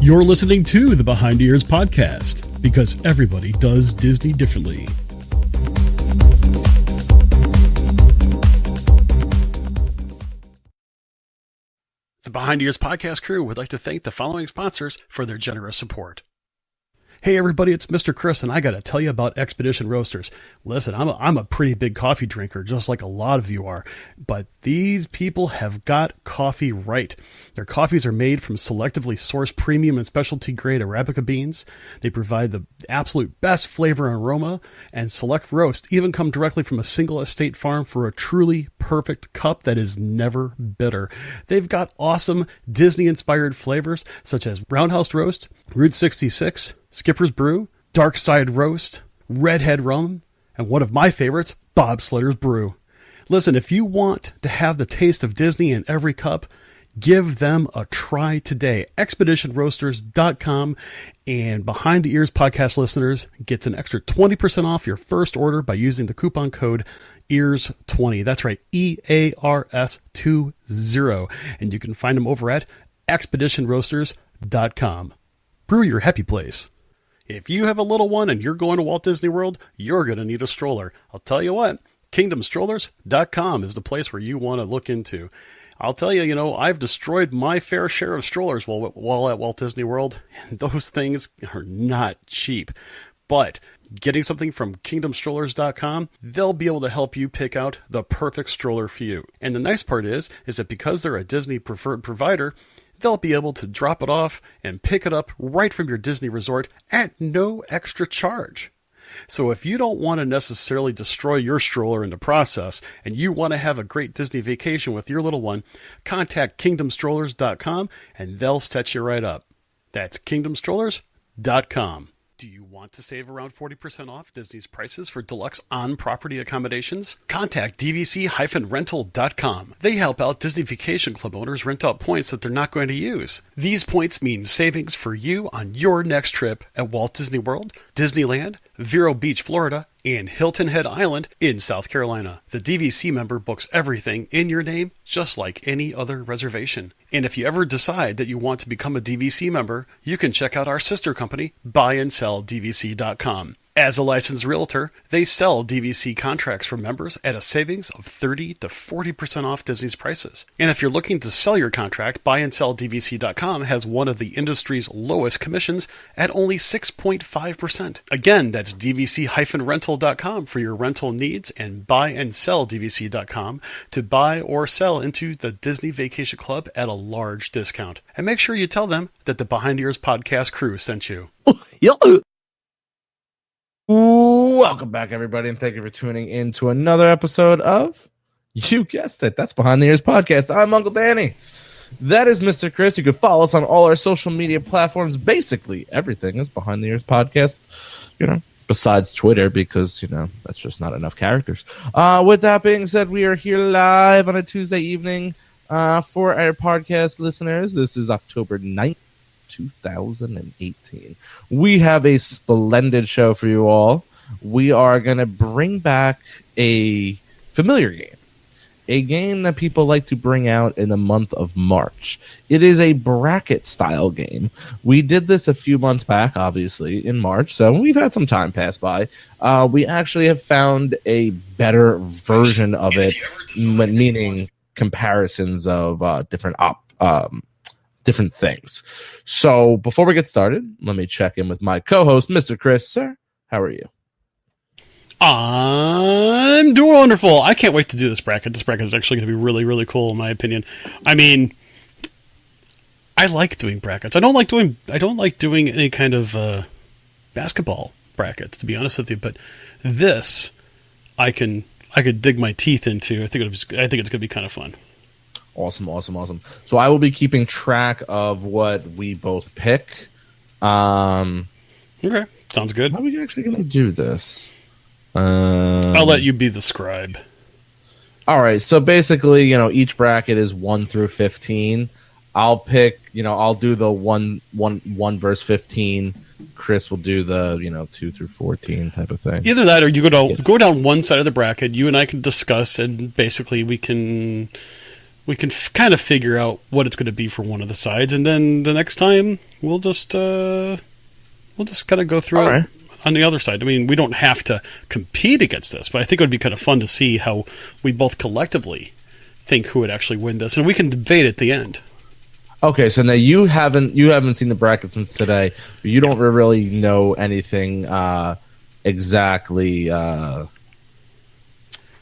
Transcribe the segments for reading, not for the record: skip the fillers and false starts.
You're listening to the Behind Ears podcast, because everybody does Disney differently. The Behind Ears podcast crew would like to thank the following sponsors for their generous support. Hey everybody, it's Mr. Chris, and I got to tell you about Expedition Roasters. Listen, I'm a pretty big coffee drinker, just like a lot of you are, but these people have got coffee right. Their coffees are made from selectively sourced premium and specialty grade Arabica beans. They provide the absolute best flavor and aroma, and select roasts even come directly from a single estate farm for a truly perfect cup that is never bitter. They've got awesome Disney-inspired flavors such as Roundhouse Roast, Route 66, Skipper's Brew, Dark Side Roast, Redhead Rum, and one of my favorites, Bobsledder's Brew. Listen, if you want to have the taste of Disney in every cup, give them a try today. ExpeditionRoasters.com, and Behind the Ears podcast listeners gets an extra 20% off your first order by using the coupon code EARS20. That's right, EARS20. And you can find them over at ExpeditionRoasters.com. Brew your happy place. If you have a little one and you're going to Walt Disney World, you're going to need a stroller. I'll tell you what, KingdomStrollers.com is the place where you want to look into. I'll tell you, I've destroyed my fair share of strollers while at Walt Disney World, and those things are not cheap. But getting something from KingdomStrollers.com, they'll be able to help you pick out the perfect stroller for you. And the nice part is that because they're a Disney preferred provider, they'll be able to drop it off and pick it up right from your Disney resort at no extra charge. So if you don't want to necessarily destroy your stroller in the process and you want to have a great Disney vacation with your little one, contact KingdomStrollers.com and they'll set you right up. That's KingdomStrollers.com. Do you want to save around 40% off Disney's prices for deluxe on-property accommodations? Contact DVC-rental.com. They help out Disney Vacation Club owners rent out points that they're not going to use. These points mean savings for you on your next trip at Walt Disney World, Disneyland, Vero Beach, Florida, and Hilton Head Island in South Carolina. The DVC member books everything in your name, just like any other reservation. And if you ever decide that you want to become a DVC member, you can check out our sister company, BuyAndSellDVC.com. As a licensed realtor, they sell DVC contracts for members at a savings of 30 to 40% off Disney's prices. And if you're looking to sell your contract, BuyAndSellDVC.com has one of the industry's lowest commissions at only 6.5%. Again, that's DVC-rental.com for your rental needs, and BuyAndSellDVC.com to buy or sell into the Disney Vacation Club at a large discount. And make sure you tell them that the Behind Ears podcast crew sent you. Welcome back, everybody, and thank you for tuning in to another episode of, you guessed it, that's Behind the Ears Podcast. I'm Uncle Danny. That is Mr. Chris. You can follow us on all our social media platforms. Basically, everything is Behind the Ears Podcast, besides Twitter, because, that's just not enough characters. With that being said, we are here live on a Tuesday evening for our podcast listeners. This is October 9th. 2018. We have a splendid show for you all. We are going to bring back a familiar game, a game that people like to bring out in the month of March. It is a bracket style game. We did this a few months back, obviously, in March, so we've had some time pass by. We actually have found a better version of it, meaning comparisons of different things. So before we get started, let me check in with my co-host, Mr. Chris. Sir, how are you? I'm doing wonderful. I can't wait to do this bracket. This bracket is actually going to be really, really cool, in my opinion. I mean, I like doing brackets. I don't like doing any kind of basketball brackets, to be honest with you. But this, I could dig my teeth into. I think it's going to be kind of fun. Awesome. So I will be keeping track of what we both pick. Okay, sounds good. How are we actually going to do this? I'll let you be the scribe. All right, so basically, each bracket is 1 through 15. I'll pick, I'll do the 1 verse 15. Chris will do the 2 through 14 type of thing. Either that, or you go down one side of the bracket. You and I can discuss, and basically we can we can kind of figure out what it's going to be for one of the sides, and then the next time we'll just kind of go through it on the other side. I mean, we don't have to compete against this, but I think it would be kind of fun to see how we both collectively think who would actually win this, and we can debate at the end. Okay, so now you haven't seen the bracket since today, but you don't really know anything exactly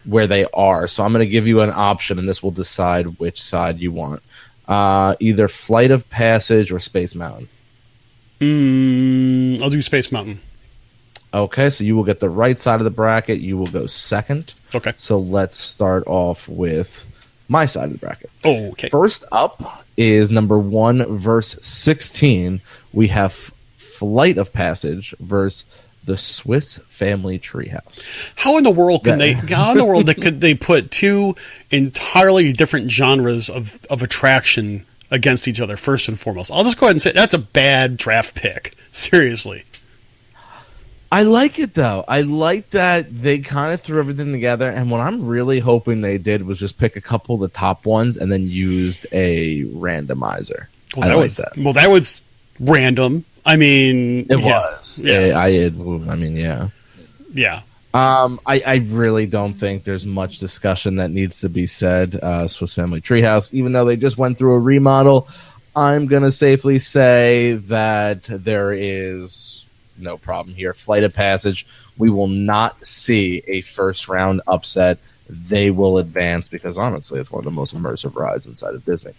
where they are. So I'm going to give you an option, and this will decide which side you want. Either Flight of Passage or Space Mountain. I'll do Space Mountain. Okay, so you will get the right side of the bracket. You will go second. Okay. So let's start off with my side of the bracket. Oh, okay. First up is number 1 verse 16. We have Flight of Passage versus the Swiss Family Treehouse. How in the world could they put two entirely different genres of attraction against each other, first and foremost? I'll just go ahead and say that's a bad draft pick. Seriously. I like it, though. I like that they kind of threw everything together, and what I'm really hoping they did was just pick a couple of the top ones and then used a randomizer. Well, that was random. I mean... It was. Yeah. Yeah. I really don't think there's much discussion that needs to be said. Swiss Family Treehouse, even though they just went through a remodel, I'm going to safely say that there is no problem here. Flight of Passage, we will not see a first round upset. They will advance because honestly, it's one of the most immersive rides inside of Disney.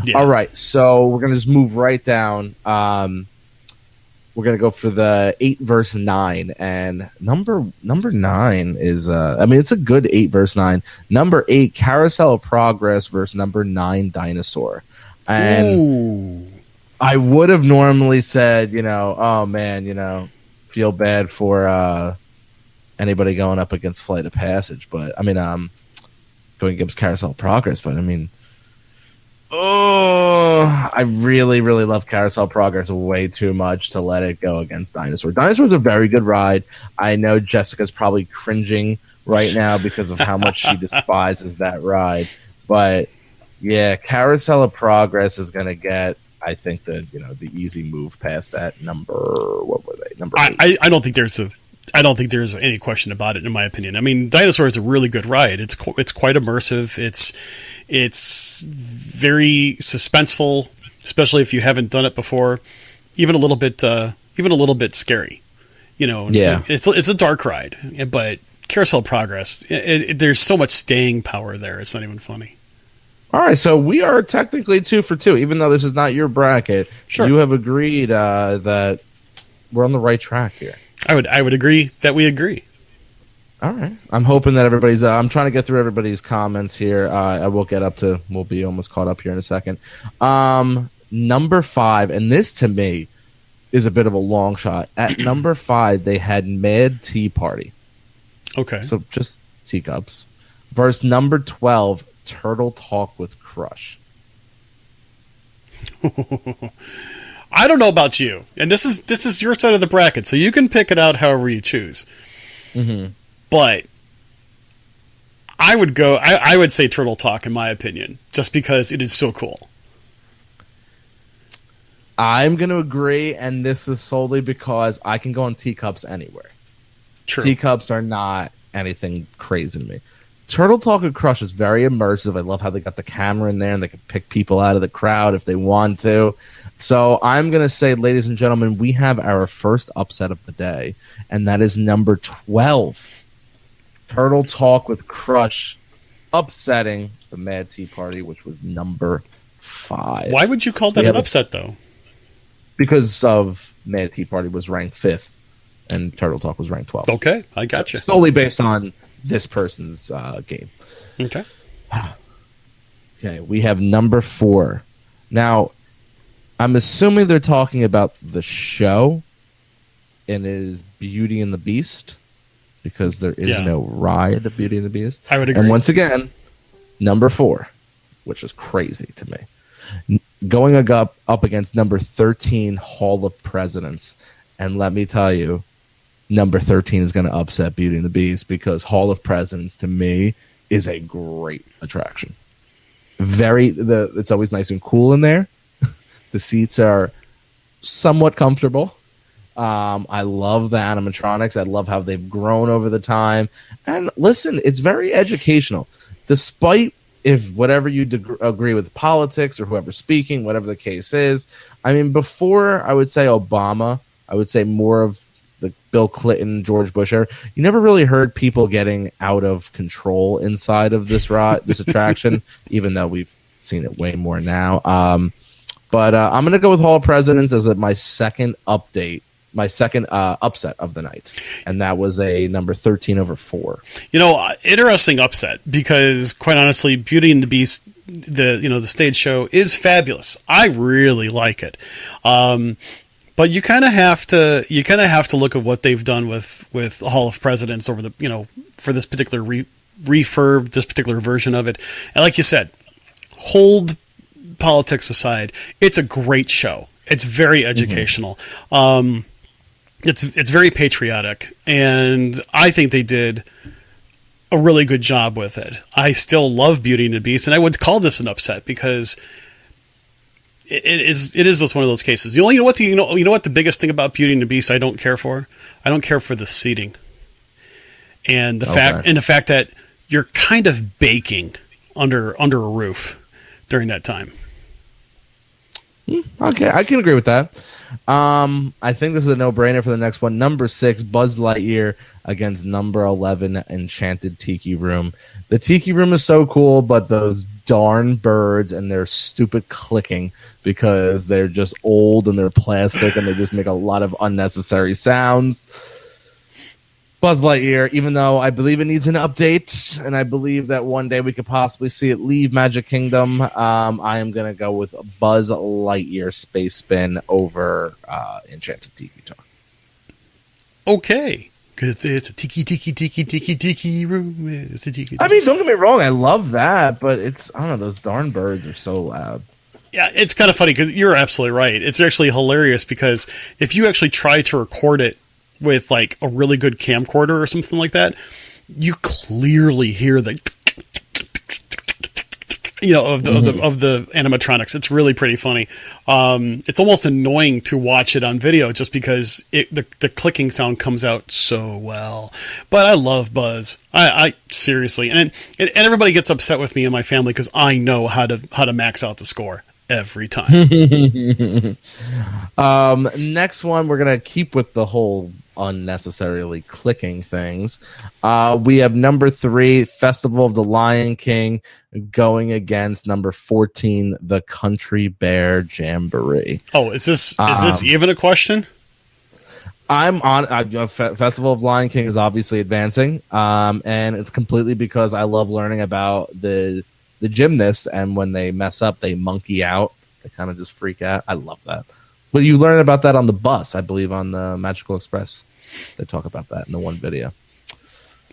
Yeah. All right, so we're going to just move right down. We're going to go for the 8 versus 9, and number 9 is it's a good 8 versus 9. Number 8, Carousel of Progress versus number 9, Dinosaur. And ooh. I would have normally said, oh man, feel bad for anybody going up against Flight of Passage, but going against Carousel of Progress, but I really, really love Carousel Progress way too much to let it go against Dinosaur. Dinosaur's a very good ride. I know Jessica's probably cringing right now because of how much she despises that ride. But yeah, Carousel of Progress is going to get, I think, the easy move past that number. What were they? Number 8. I don't think there's any question about it, in my opinion. I mean, Dinosaur is a really good ride. It's quite immersive. It's very suspenseful, especially if you haven't done it before. Even a little bit scary. Yeah. It's a dark ride, but Carousel of Progress, there's so much staying power there. It's not even funny. All right, so we are technically 2 for 2, even though this is not your bracket. Sure. You have agreed that we're on the right track here. I would agree that we agree. All right. I'm hoping that everybody's... I'm trying to get through everybody's comments here. I will get up to... We'll be almost caught up here in a second. Number 5, and this to me is a bit of a long shot. At number 5, they had Mad Tea Party. Okay. So just teacups. Versus number 12, Turtle Talk with Crush. I don't know about you, and this is your side of the bracket, so you can pick it out however you choose. Mm-hmm. But I would go. I would say Turtle Talk, in my opinion, just because it is so cool. I'm going to agree, and this is solely because I can go on teacups anywhere. True. Teacups are not anything crazy to me. Turtle Talk with Crush is very immersive. I love how they got the camera in there and they can pick people out of the crowd if they want to. So I'm going to say, ladies and gentlemen, we have our first upset of the day, and that is number 12. Turtle Talk with Crush upsetting the Mad Tea Party, which was number 5. Why would you call that an upset, though? Because of Mad Tea Party was ranked 5th, and Turtle Talk was ranked 12th. Okay, I got you. Solely based on this person's game. Okay. Okay, we have number 4. Now, I'm assuming they're talking about the show, and it is Beauty and the Beast, because there is no ride of Beauty and the Beast. I would agree. And once again, number 4, which is crazy to me, going up against number 13, Hall of Presidents. And let me tell you, number 13 is going to upset Beauty and the Beast because Hall of Presidents, to me, is a great attraction. It's always nice and cool in there. The seats are somewhat comfortable. I love the animatronics. I love how they've grown over the time. And listen, it's very educational. Despite if whatever you agree with politics or whoever's speaking, whatever the case is. I mean, before I would say Obama, I would say more of the Bill Clinton, George Bush era. You never really heard people getting out of control inside of this attraction, even though we've seen it way more now. But I'm going to go with Hall of Presidents as my second update. My second upset of the night, and that was a number 13 over 4. Interesting upset, because quite honestly, Beauty and the Beast, the stage show is fabulous. I really like it, but you kind of have to look at what they've done with Hall of Presidents over the for this particular refurb, this particular version of it. And like you said, hold politics aside, it's a great show. It's very educational. Mm-hmm. It's very patriotic, and I think they did a really good job with it. I still love Beauty and the Beast, and I would call this an upset because it is just one of those cases. You know what the biggest thing about Beauty and the Beast I don't care for? I don't care for the seating, and the fact that you're kind of baking under a roof during that time. Okay, I can agree with that. I think this is a no-brainer for the next one. Number 6, Buzz Lightyear against number 11, Enchanted Tiki Room. The Tiki Room is so cool, but those darn birds and their stupid clicking, because they're just old and they're plastic and they just make a lot of unnecessary sounds. Buzz Lightyear, even though I believe it needs an update, and I believe that one day we could possibly see it leave Magic Kingdom, I am going to go with Buzz Lightyear Space Spin over Enchanted Tiki Talk. Okay. Because it's a tiki room. It's a tiki. I mean, don't get me wrong, I love that, but I don't know, those darn birds are so loud. Yeah, it's kind of funny because you're absolutely right. It's actually hilarious because if you actually try to record it with like a really good camcorder or something like that, you clearly hear the of the animatronics. It's really pretty funny. It's almost annoying to watch it on video just because the clicking sound comes out so well. But I love Buzz. I seriously, and everybody gets upset with me and my family because I know how to max out the score every time. Next one, we're gonna keep with the whole unnecessarily clicking things. We have number 3, Festival of the Lion King, going against number 14, the Country Bear Jamboree. Oh, is this even a question? I'm on Festival of Lion King is obviously advancing, and it's completely because I love learning about the gymnasts, and when they mess up, they monkey out. They kind of just freak out. I love that. But you learn about that on the bus, I believe, on the Magical Express. They talk about that in the one video.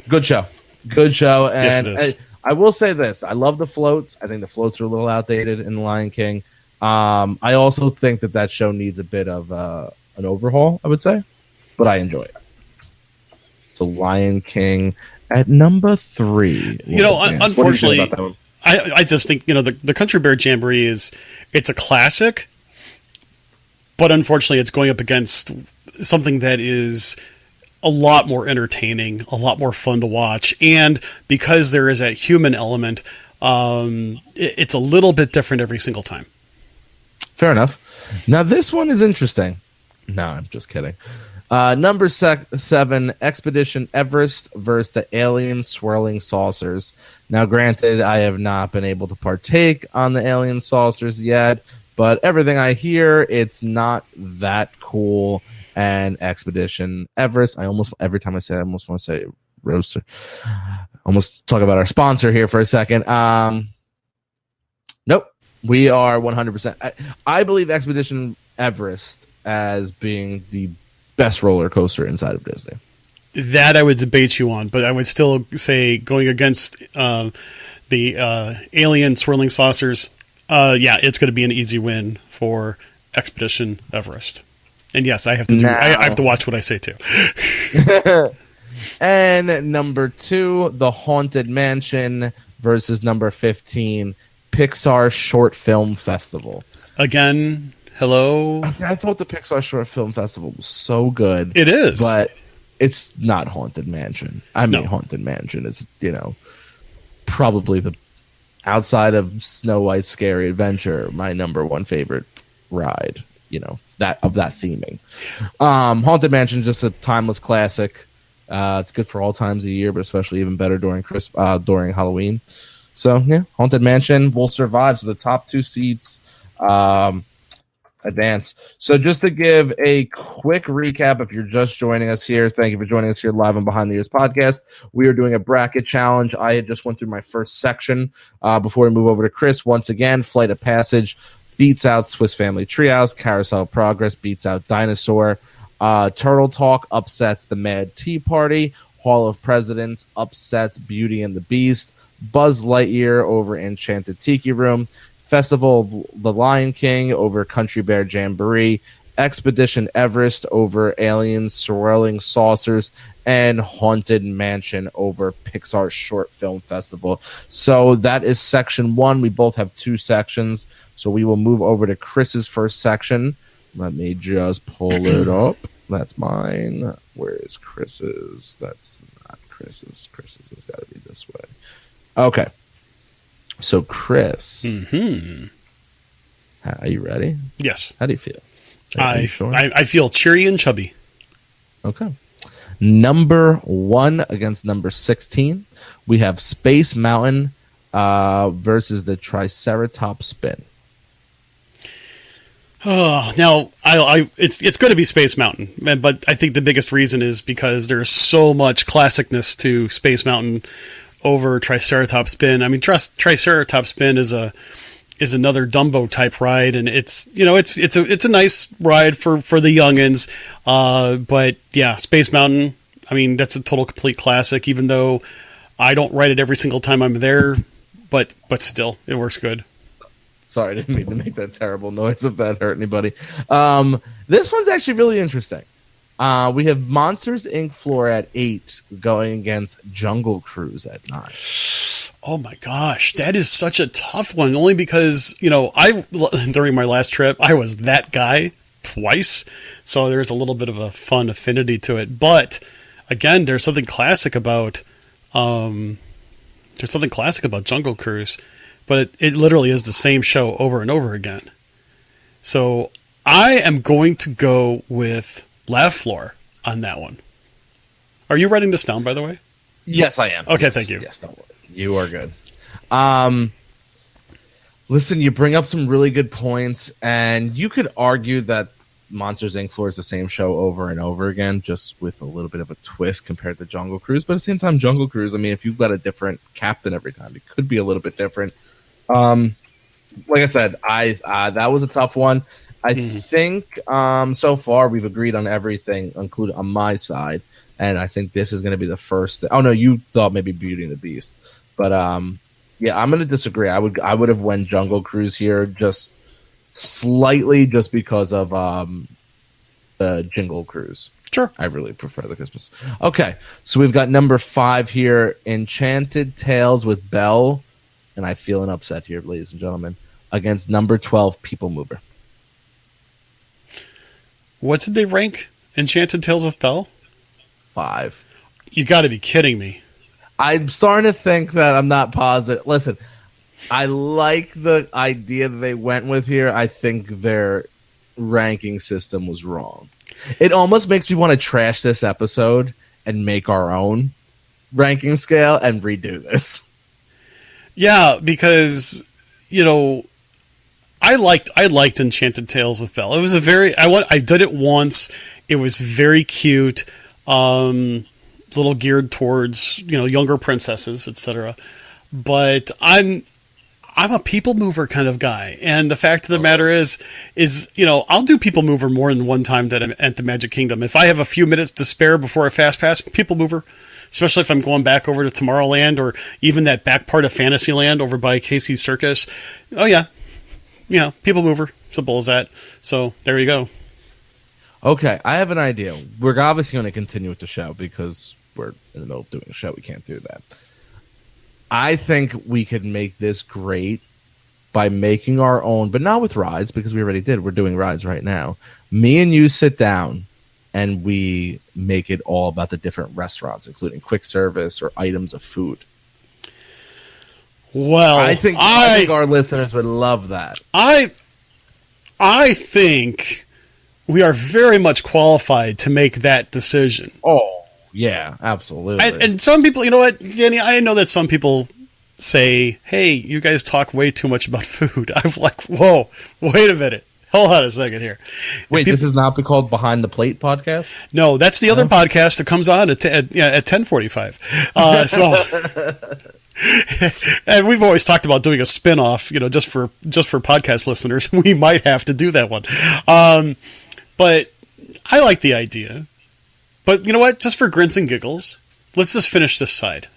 Good show. And yes, it is. I will say this. I love the floats. I think the floats are a little outdated in Lion King. I also think that show needs a bit of an overhaul, I would say. But I enjoy it. So Lion King at number 3. Unfortunately, I just think, the Country Bear Jamboree it's a classic, but unfortunately it's going up against something that is a lot more entertaining, a lot more fun to watch. And because there is that human element, it's a little bit different every single time. Fair enough. Now this one is interesting. No, I'm just kidding. Number 7, Expedition Everest versus the Alien Swirling Saucers. Now, granted, I have not been able to partake on the Alien Saucers yet, but everything I hear, it's not that cool. And Expedition Everest, every time I say it, I almost want to say roaster. Almost talk about our sponsor here for a second. Nope. We are 100%. I believe Expedition Everest as being the best roller coaster inside of Disney. That I would debate you on, but I would still say going against the Alien Swirling Saucers, it's going to be an easy win for Expedition Everest. And yes, I have to watch what I say too. And number 2, The Haunted Mansion versus number 15, Pixar Short Film Festival. Again, hello. I thought the Pixar Short Film Festival was so good. It is. But it's not Haunted Mansion. I mean, No. Haunted Mansion is, probably the outside of Snow White's Scary Adventure, my number one favorite ride, that theming. Haunted Mansion is just a timeless classic. It's good for all times of the year, but especially even better during Halloween. So yeah, Haunted Mansion will survive. So the top 2 seeds advance. So just to give a quick recap, if you're just joining us here, thank you for joining us here live on Behind the Ears podcast. We are doing a bracket challenge. I had just went through my first section before we move over to Chris. Once again, Flight of Passage beats out Swiss Family Treehouse. Carousel of Progress beats out Dinosaur. Turtle Talk upsets The Mad Tea Party. Hall of Presidents upsets Beauty and the Beast. Buzz Lightyear over Enchanted Tiki Room. Festival of the Lion King over Country Bear Jamboree. Expedition Everest over Aliens Swirling Saucers. And Haunted Mansion over Pixar Short Film Festival. So that is section 1. We both have 2 sections. So we will move over to Chris's first section. Let me just pull it up. That's mine. Where is Chris's? That's not Chris's. Chris's has got to be this way. Okay. So, Chris, are you ready? Yes. How do you feel? I feel cheery and chubby. Okay. Number 1 against number 16. We have Space Mountain versus the Triceratops Spin. Oh, now it's going to be Space Mountain, but I think the biggest reason is because there's so much classicness to Space Mountain over Triceratops Spin. I mean, Triceratops Spin is another Dumbo type ride, and it's a nice ride for the youngins. But yeah, Space Mountain. I mean, that's a total complete classic. Even though I don't ride it every single time I'm there, but still, it works good. Sorry, I didn't mean to make that terrible noise if that hurt anybody. This one's actually really interesting. We have Monsters, Inc. floor at 8 going against Jungle Cruise at 9. Oh my gosh, that is such a tough one. Only because, during my last trip, I was that guy twice. So there's a little bit of a fun affinity to it. But again, there's something classic about Jungle Cruise. But it literally is the same show over and over again. So I am going to go with Laugh Floor on that one. Are you writing this down, by the way? Yes, I am. Okay, yes, thank you. Yes, don't worry. You are good. Listen, you bring up some really good points, and you could argue that Monsters, Inc. floor is the same show over and over again, just with a little bit of a twist compared to Jungle Cruise. But at the same time, Jungle Cruise, I mean, if you've got a different captain every time, it could be a little bit different. Like I said, that was a tough one. I think so far we've agreed on everything, including on my side, and I think this is going to be the first. Oh no, you thought maybe Beauty and the Beast, but yeah, I'm going to disagree. I would have went Jungle Cruise here just slightly, just because of the Jingle Cruise. Sure, I really prefer the Christmas. Okay, so we've got number 5 here, Enchanted Tales with Belle. And I feel an upset here, ladies and gentlemen, against number 12, People Mover. What did they rank Enchanted Tales with Belle? 5. You got to be kidding me. I'm starting to think that I'm not positive. Listen, I like the idea that they went with here. I think their ranking system was wrong. It almost makes me want to trash this episode and make our own ranking scale and redo this. Yeah, because I liked Enchanted Tales with Belle. It was I did it once. It was very cute, little geared towards younger princesses, etc. But I'm a people mover kind of guy, and the fact of the matter is I'll do people mover more than one time that I'm at the Magic Kingdom. If I have a few minutes to spare before I fast pass, people mover. Especially if I'm going back over to Tomorrowland or even that back part of Fantasyland over by Casey's Circus. Oh, yeah. Yeah, people mover. Simple as that. So, there you go. Okay, I have an idea. We're obviously going to continue with the show because we're in the middle of doing a show. We can't do that. I think we could make this great by making our own, but not with rides because we already did. We're doing rides right now. Me and you sit down and we make it all about the different restaurants, including quick service or items of food. Well, I think our listeners would love that. I think we are very much qualified to make that decision. Oh, yeah, absolutely. And some people, you know what, Danny, I know that some people say, hey, you guys talk way too much about food. I'm like, whoa, wait a minute. Hold on a second here. Wait, this is not called Behind the Plate podcast? No, that's the other podcast that comes on at 10:45. And we've always talked about doing a spin-off, just for podcast listeners. We might have to do that one. But I like the idea. But you know what? Just for grins and giggles, let's just finish this side.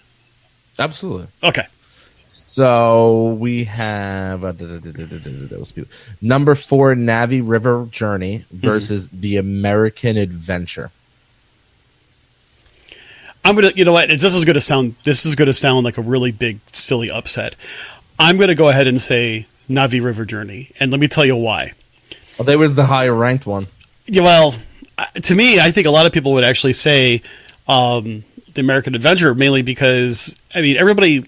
Absolutely. Okay. So we have number 4, Navi River Journey versus the American Adventure. I'm gonna, you know what? This is gonna sound like a really big, silly upset. I'm gonna go ahead and say Navi River Journey, and let me tell you why. Well, they was the higher ranked one. Yeah, well, to me, I think a lot of people would actually say the American Adventure, mainly because everybody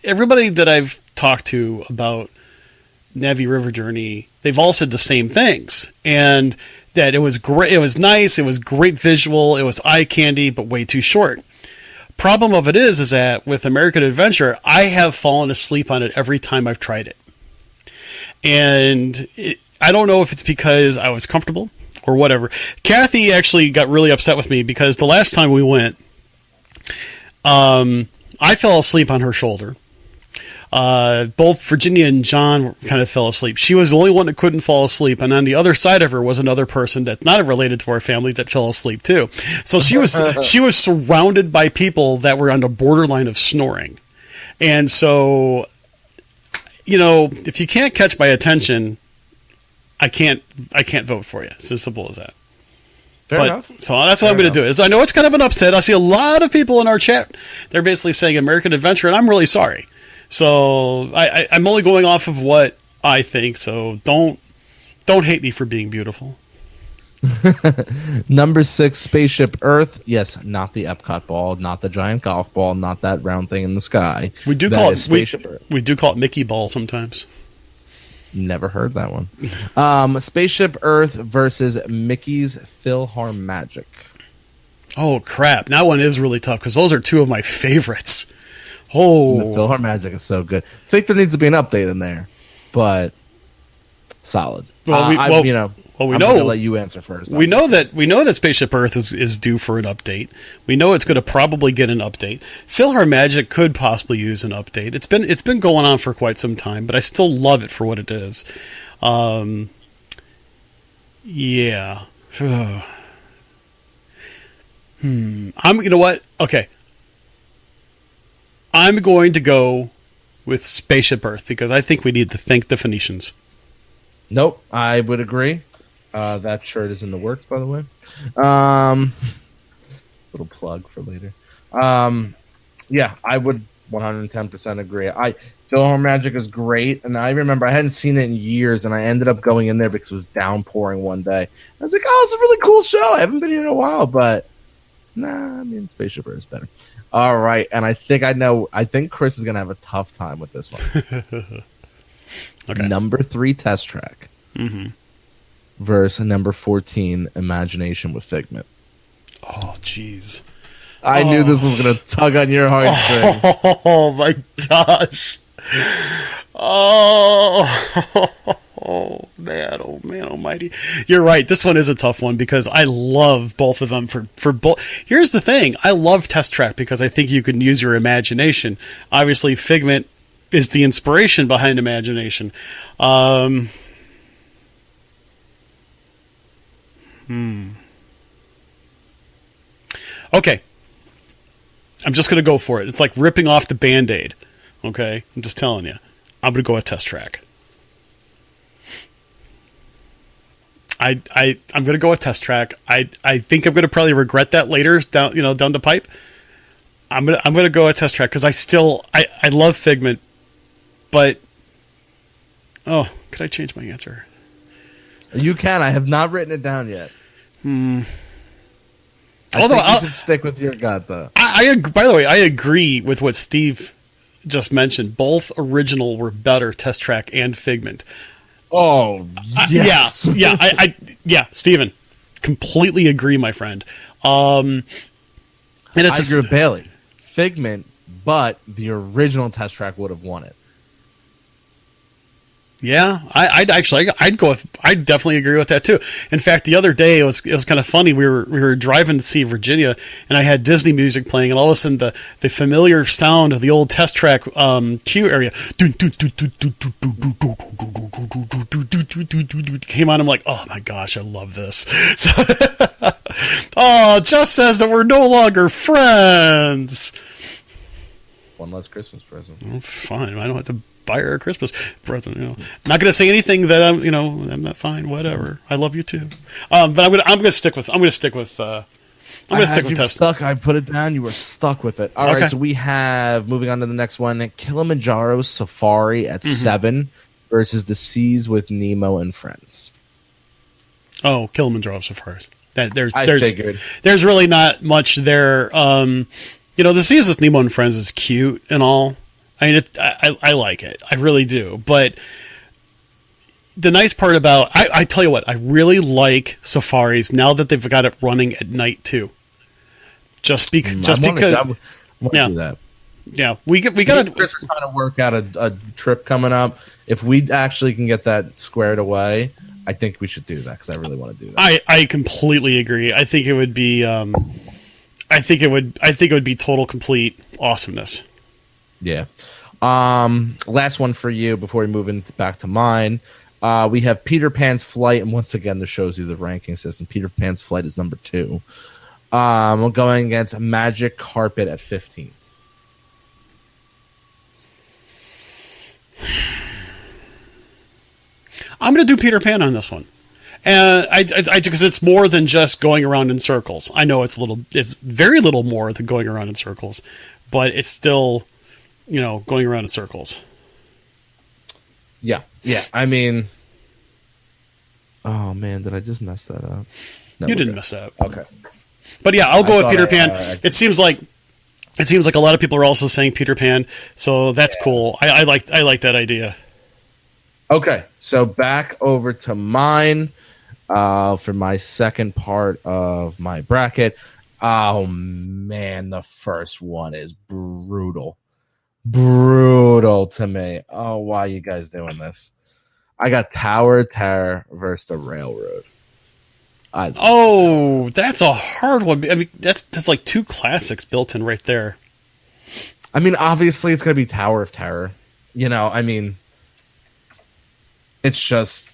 that I've talked to about Navi River Journey, they've all said the same things, and that it was great, it was nice, it was great visual, it was eye candy, but way too short. Problem of it is that with American Adventure, I have fallen asleep on it every time I've tried it, and I don't know if it's because I was comfortable or whatever. Kathy actually got really upset with me because the last time we went, I fell asleep on her shoulder. Both Virginia and John kind of fell asleep. She was the only one that couldn't fall asleep, and on the other side of her was another person that's not related to our family that fell asleep too. So she was surrounded by people that were on the borderline of snoring. And so, if you can't catch my attention, I can't vote for you. It's as simple as that. Fair enough. So that's what I'm going to do. Is I know it's kind of an upset. I see a lot of people in our chat. They're basically saying American Adventure, and I'm really sorry. So I'm only going off of what I think. So don't hate me for being beautiful. Number 6, Spaceship Earth. Yes, not the Epcot ball, not the giant golf ball, not that round thing in the sky. We do call it Spaceship Earth. We do call it Mickey Ball sometimes. Never heard that one. Spaceship Earth versus Mickey's PhilharMagic. Oh crap! That one is really tough because those are two of my favorites. Oh, the PhilharMagic is so good. I think there needs to be an update in there, but solid. We I'm know. Gonna let you answer first. We know that Spaceship Earth is due for an update. We know it's going to probably get an update. PhilharMagic could possibly use an update. It's been going on for quite some time, but I still love it for what it is. Yeah. You know what? Okay. I'm going to go with Spaceship Earth because I think we need to thank the Phoenicians. Nope, I would agree. That shirt is in the works, by the way. Little plug for later. Yeah, I would 110% agree. PhilharMagic is great, and I remember I hadn't seen it in years, and I ended up going in there because it was downpouring one day. I was like, "Oh, it's a really cool show. I haven't been here in a while, but Spaceship Earth is better." All right, and I think Chris is gonna have a tough time with this one. Okay. Number 3, Test Track. Mm-hmm. Versus number 14, Imagination with Figment. Oh, jeez. I knew this was going to tug on your heartstrings. Oh, my gosh. Oh, man, almighty. You're right. This one is a tough one because I love both of them for both. Here's the thing. I love Test Track because I think you can use your imagination. Obviously, Figment is the inspiration behind imagination. Okay. I'm just going to go for it. It's like ripping off the Band-Aid. Okay? I'm just telling you. I'm going to go with Test Track. I'm going to go with Test Track. I think I'm going to probably regret that later down the pipe. I'm going to go with Test Track because I love Figment, but Oh, could I change my answer? You can. I have not written it down yet. Although I think you should stick with your gut, though. By the way, I agree with what Steve just mentioned. Both original were better, Test Track and Figment. Oh, yes. Yeah, Steven. Completely agree, my friend. And I agree with Bailey. Figment, but the original Test Track would have won it. Yeah, I'd definitely agree with that too. In fact, the other day it was kind of funny. We were driving to see Virginia, and I had Disney music playing, and all of a sudden the familiar sound of the old Test Track cue area came on. I'm like, oh my gosh, I love this. So, oh, Just says that we're no longer friends. One less Christmas present. Oh, fine, I don't have to buy her a Christmas present. Not going to say anything that I'm not fine. Whatever. I love you too. But I'm going to stick with Test. Stuck. I put it down. You were stuck with it. All right. So we have, moving on to the next one, Kilimanjaro Safari at 7 versus The Seas with Nemo and Friends. Oh, Kilimanjaro Safari. Figured. There's really not much there. The Seas with Nemo and Friends is cute and all. I mean, I like it. I really do. But the nice part about, I tell you what, I really like safaris now that they've got it running at night too. Just because, do that. Yeah, we got to. Chris is trying to work out a trip coming up. If we actually can get that squared away, I think we should do that because I really want to do that. I completely agree. I think it would be. I think it would be total complete awesomeness. Yeah. Last one for you before we move back to mine. We have Peter Pan's Flight, and once again, this shows you the ranking system. Peter Pan's Flight is number 2. We're going against Magic Carpet at 15. I'm going to do Peter Pan on this one. And I because it's more than just going around in circles. I know it's very little more than going around in circles, but it's still, going around in circles. Yeah. I mean, oh man, did I just mess that up? No, you didn't mess that up. Okay. But yeah, I'll go with Peter Pan. It seems like a lot of people are also saying Peter Pan, so that's cool. I like that idea. Okay, so back over to mine for my second part of my bracket. Oh man, the first one is brutal to me. Oh, why are you guys doing this? I got Tower of Terror versus the Railroad. That's a hard one. I mean, that's like two classics built in right there. I mean, obviously it's going to be Tower of Terror. I mean, it's just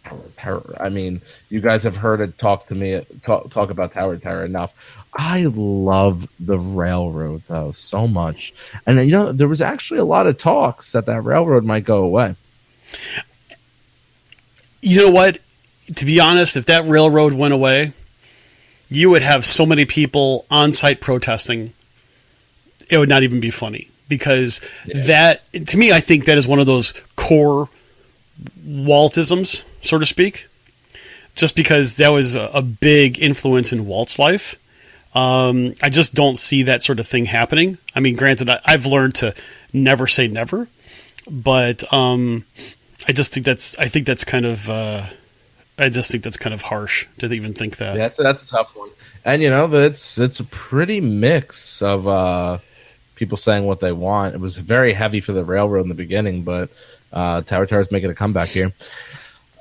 Tower of Terror. I mean, you guys have heard it talk about Tower of Terror enough. I love the Railroad, though, so much. And, there was actually a lot of talks that Railroad might go away. You know what? To be honest, if that Railroad went away, you would have so many people on site protesting. It would not even be funny because that, to me, I think that is one of those core Waltisms, so to speak, just because that was a big influence in Walt's life. I just don't see that sort of thing happening. I mean, granted, I've learned to never say never, but I just think that's kind of harsh to even think that. Yeah, that's a tough one. And it's a pretty mix of people saying what they want. It was very heavy for the Railroad in the beginning, but Tower Terror's making a comeback here.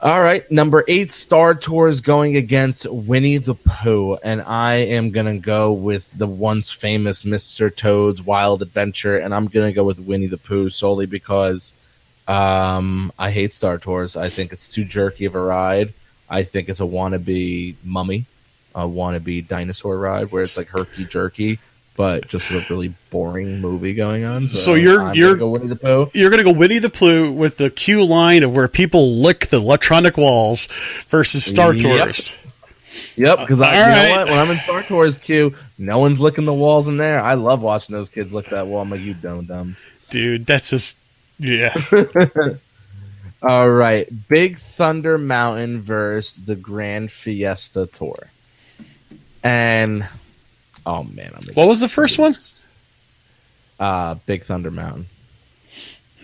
All right, number 8, Star Tours going against Winnie the Pooh, and I am going to go with the once famous Mr. Toad's Wild Adventure, and I'm going to go with Winnie the Pooh solely because I hate Star Tours. I think it's too jerky of a ride. I think it's a wannabe Mummy, a wannabe dinosaur ride where it's like herky-jerky, but just with a really boring movie going on. So you're gonna go Winnie the Pooh. You're gonna go Winnie the Pooh with the cue line of where people lick the electronic walls versus Star Tours. Yep, because you know what? When I'm in Star Tours queue, no one's licking the walls in there. I love watching those kids lick that wall. I'm like, you dumb dumbs. Dude, that's just, yeah. All right, Big Thunder Mountain versus the Grand Fiesta Tour. And oh man, what was the first one? Big Thunder Mountain.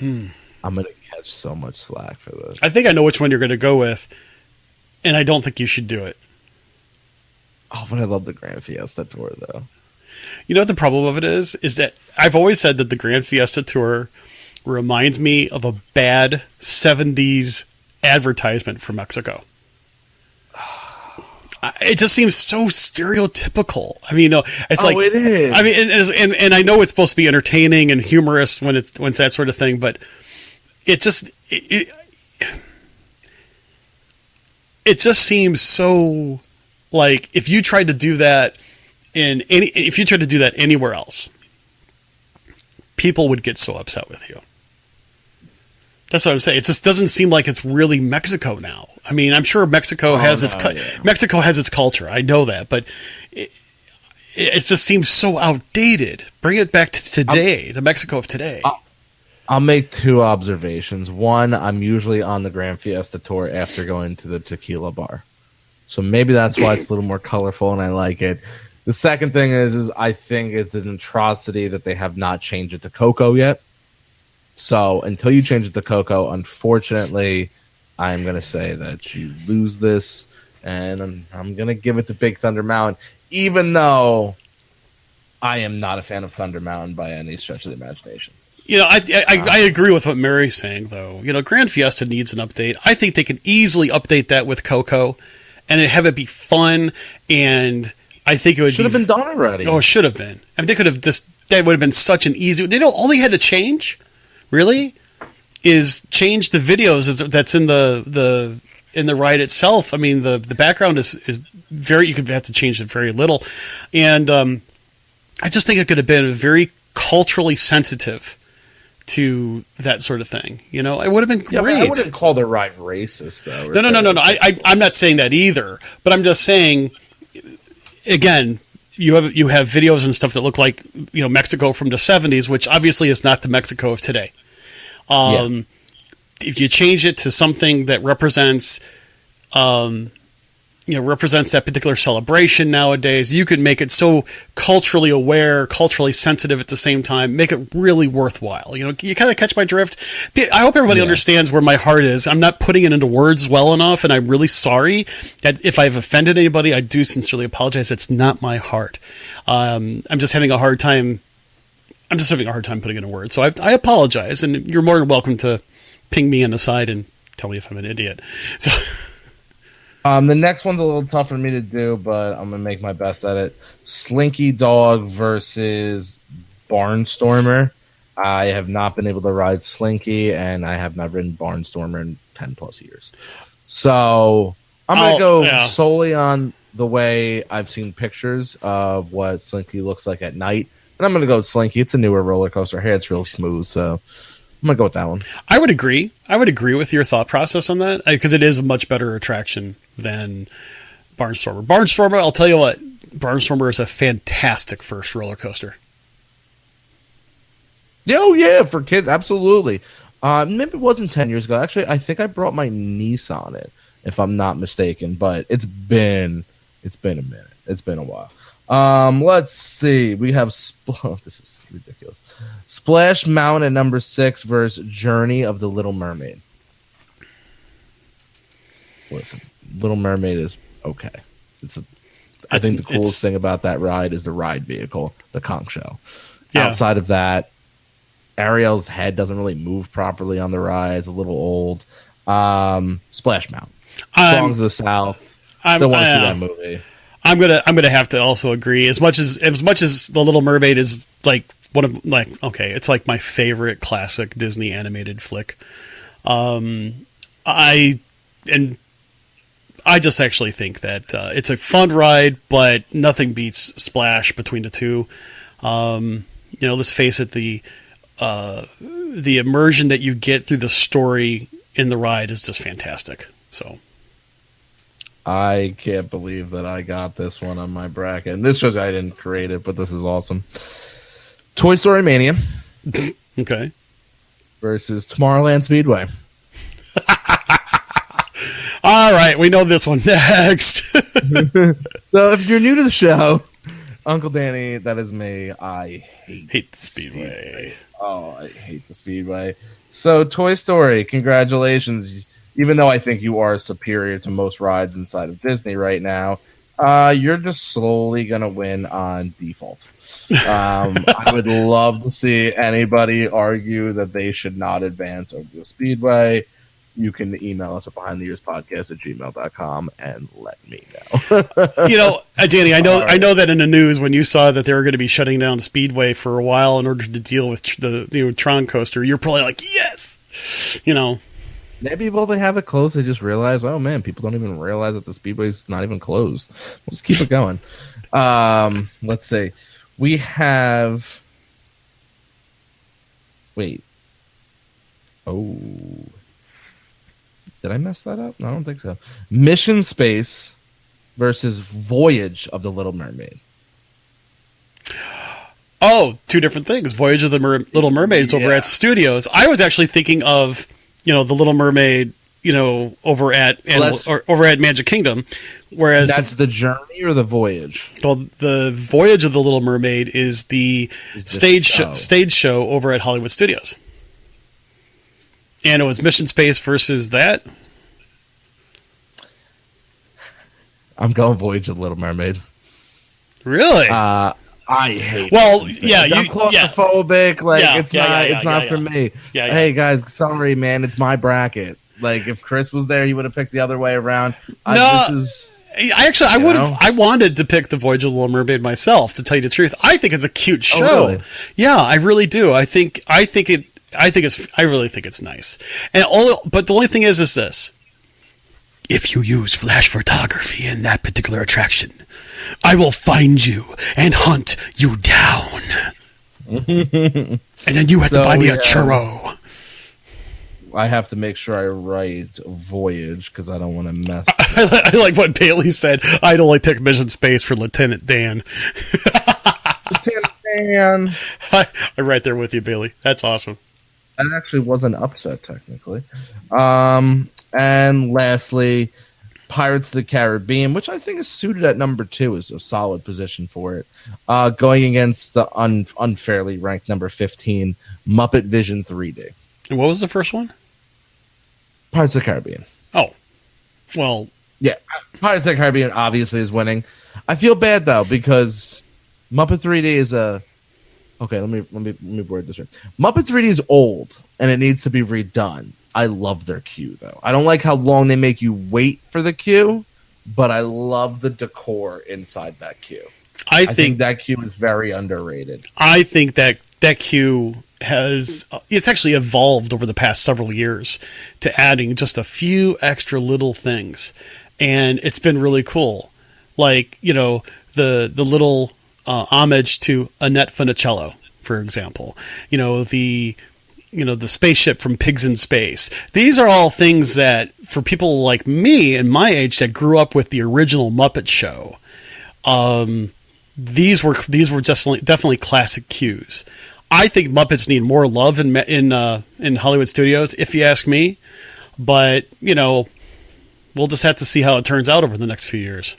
I'm gonna catch so much slack for this. I think I know which one you're going to go with, and I don't think you should do it. Oh, but I love the Grand Fiesta Tour, though. You know what the problem of it is that I've always said that the Grand Fiesta Tour reminds me of a bad 70s advertisement for Mexico. It just seems so stereotypical. I mean, it's like it is. I mean, and I know it's supposed to be entertaining and humorous when it's that sort of thing, but it just seems so like if you tried to do that anywhere else, people would get so upset with you. That's what I'm saying. It just doesn't seem like it's really Mexico now. I mean, I'm sure Mexico has its culture. I know that, but it just seems so outdated. Bring it back to today, the Mexico of today. I'll make two observations. One, I'm usually on the Grand Fiesta Tour after going to the tequila bar, so maybe that's why it's a little more colorful and I like it. The second thing is I think it's an atrocity that they have not changed it to cocoa yet. So until you change it to cocoa, unfortunately, I'm going to say that you lose this, and I'm going to give it to Big Thunder Mountain, even though I am not a fan of Thunder Mountain by any stretch of the imagination. You know, I agree with what Mary's saying, though. You know, Grand Fiesta needs an update. I think they could easily update that with cocoa and have it be fun, and I think it should have been done already. Oh, it should have been. I mean, they could have that would have been such an easy. All they had to change, really, is change the videos that's in the ride itself. I mean, the background is very. You could have to change it very little, and I just think it could have been very culturally sensitive to that sort of thing. You know, it would have been great. I wouldn't call the ride racist, though. No. I'm not saying that either. But I'm just saying, again, you have videos and stuff that look like, you know, Mexico from the 70s, which obviously is not the Mexico of today. If you change it to something that represents that particular celebration nowadays, you could make it so culturally aware, culturally sensitive at the same time, make it really worthwhile. You know, you kind of catch my drift. I hope everybody understands where my heart is. I'm not putting it into words well enough, and I'm really sorry that if I've offended anybody. I do sincerely apologize. It's not my heart. I'm just having a hard time. Putting it in words. So I apologize, and you're more than welcome to ping me on the side and tell me if I'm an idiot. So. The next one's a little tough for me to do, but I'm going to make my best at it. Slinky Dog versus Barnstormer. I have not been able to ride Slinky, and I have not ridden Barnstormer in 10 plus years. So I'm going to go solely on the way I've seen pictures of what Slinky looks like at night. And I'm going to go with Slinky. It's a newer roller coaster. Hey, it's real smooth, so I'm going to go with that one. I would agree. I would agree with your thought process on that, because it is a much better attraction than Barnstormer. Barnstormer, I'll tell you what, Barnstormer is a fantastic first roller coaster. Oh, yeah, for kids, absolutely. Maybe it wasn't 10 years ago. Actually, I think I brought my niece on it, if I'm not mistaken, but it's been a minute. It's been a while. Let's see. We have this is ridiculous. Splash Mountain at number 6 versus Journey of the Little Mermaid. Listen, Little Mermaid is okay. I think the coolest thing about that ride is the ride vehicle, the conch shell. Yeah. Outside of that, Ariel's head doesn't really move properly on the ride. It's a little old. Splash Mountain. Songs of the South. Still want to see that movie. I'm gonna have to also agree. As much as The Little Mermaid is like it's like my favorite classic Disney animated flick. I just actually think that it's a fun ride, but nothing beats Splash between the two. Let's face it, the immersion that you get through the story in the ride is just fantastic. So I can't believe that I got this one on my bracket. And this shows I didn't create it, but this is awesome. Toy Story Mania. Okay. Versus Tomorrowland Speedway. All right, we know this one next. So if you're new to the show, Uncle Danny, that is me. I hate the Speedway. Oh, I hate the Speedway. So Toy Story, congratulations. Even though I think you are superior to most rides inside of Disney right now, you're just slowly going to win on default. I would love to see anybody argue that they should not advance over the Speedway. You can email us at behindtheearspodcast@gmail.com and let me know. Danny, I know that in the news when you saw that they were going to be shutting down Speedway for a while in order to deal with the Tron coaster, you're probably like, yes, Maybe while they have it closed, they just realize, oh man, people don't even realize that the Speedway's not even closed. We'll just keep it going. Let's see. We have. Wait. Oh. Did I mess that up? No, I don't think so. Mission Space versus Voyage of the Little Mermaid. Oh, two different things. Voyage of the Little Mermaid is over at Studios. I was actually thinking of, the Little Mermaid, over at Magic Kingdom, whereas that's the Journey or the Voyage. Well, the Voyage of the Little Mermaid is the stage show over at Hollywood Studios. And it was Mission Space versus that? I'm going Voyage of the Little Mermaid. Really? I hate. Well, I'm Yeah. claustrophobic. It's not for me. Yeah. Hey guys, sorry, man. It's my bracket. Like if Chris was there, he would have picked the other way around. I wanted to pick the Voyage of the Little Mermaid myself. To tell you the truth, I think it's a cute show. Oh, really? Yeah, I really do. I really think it's nice. But the only thing is this. If you use flash photography in that particular attraction, I will find you and hunt you down. And then you have to buy me a churro. I have to make sure I write Voyage because I don't want to mess. I like what Bailey said. I'd only pick Mission Space for Lieutenant Dan. Lieutenant Dan. I'm right there with you, Bailey. That's awesome. That actually wasn't upset technically. And lastly, Pirates of the Caribbean, which I think is suited at number 2, is a solid position for it. Going against the unfairly ranked number 15, Muppet Vision 3D. And what was the first one? Pirates of the Caribbean. Oh, well, yeah. Pirates of the Caribbean obviously is winning. I feel bad though because Muppet 3D is a. Okay, let me word this right. Muppet 3D is old and it needs to be redone. I love their queue though. I don't like how long they make you wait for the queue, but I love the decor inside that queue. I think that queue is very underrated. I think that queue it's actually evolved over the past several years to adding just a few extra little things, and it's been really cool. Like the little homage to Annette Funicello, for example. The spaceship from Pigs in Space. These are all things that, for people like me and my age that grew up with the original Muppet Show, these were definitely classic cues. I think Muppets need more love in Hollywood Studios, if you ask me. But we'll just have to see how it turns out over the next few years.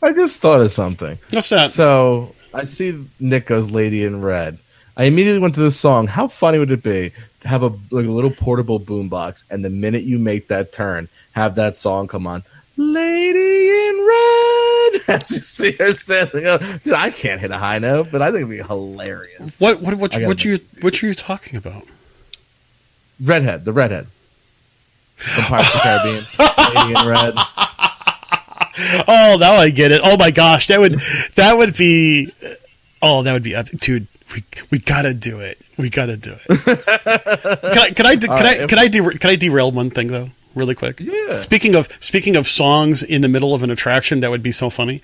I just thought of something. What's that? So I see Nick goes Lady in Red. I immediately went to the song. How funny would it be to have a little portable boombox, and the minute you make that turn, have that song come on, Lady in Red, as you see her standing up. Dude, I can't hit a high note, but I think it'd be hilarious. What are you talking about? Redhead, the Redhead from Pirates of the Caribbean, Lady in Red. Oh, now I get it. Oh my gosh, that would be epic, dude. We gotta do it. We gotta do it. Can I derail one thing though, really quick? Yeah. Speaking of songs in the middle of an attraction, that would be so funny.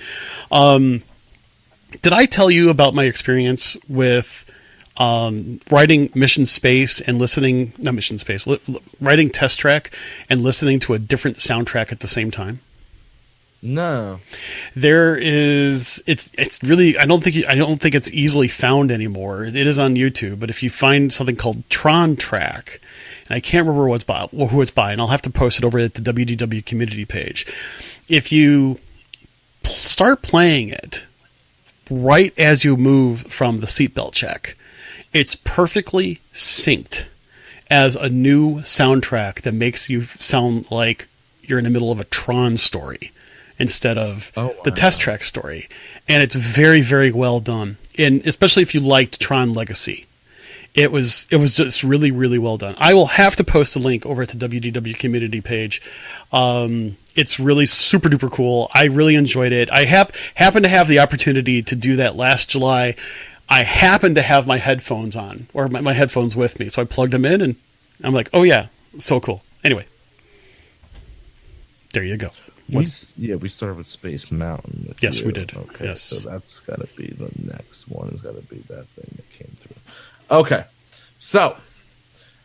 Did I tell you about my experience with writing Mission Space and writing Test Track and listening to a different soundtrack at the same time? No. It's really, I don't think it's easily found anymore. It is on YouTube, but if you find something called Tron Track, and I can't remember who it's by, and I'll have to post it over at the WDW community page. If you start playing it right as you move from the seatbelt check, it's perfectly synced as a new soundtrack that makes you sound like you're in the middle of a Tron story instead of the test track story. And it's very, very well done. And especially if you liked Tron Legacy. It was just really, really well done. I will have to post a link over at the WDW community page. It's really super duper cool. I really enjoyed it. I happened to have the opportunity to do that last July. I happened to have my headphones on, or my headphones with me, so I plugged them in, and I'm like, oh yeah, so cool. Anyway, there you go. We started with Space Mountain. Yes, we did. Okay, yes. So that's got to be the next one. Has got to be that thing that came through. Okay, so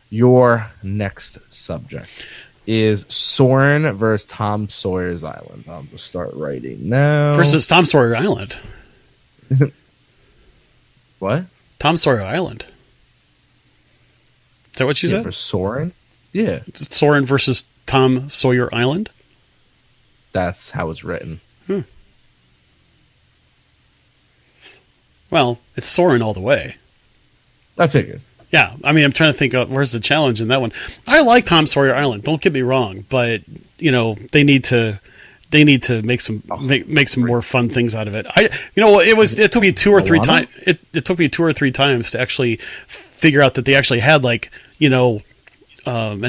your next subject is Soren versus Tom Sawyer's Island. I'm going to start writing now. Versus Tom Sawyer Island. What? Tom Sawyer Island. Is that what you said? For Soren? Yeah. It's Soren versus Tom Sawyer Island? That's how it's written. Well, it's Soren all the way. I figured. Yeah, I mean, I'm trying to think of where's the challenge in that one. I like Tom Sawyer Island. Don't get me wrong, but they need to make some more fun things out of it. It took me two or three times. It took me 2 or 3 times to actually figure out that they actually had an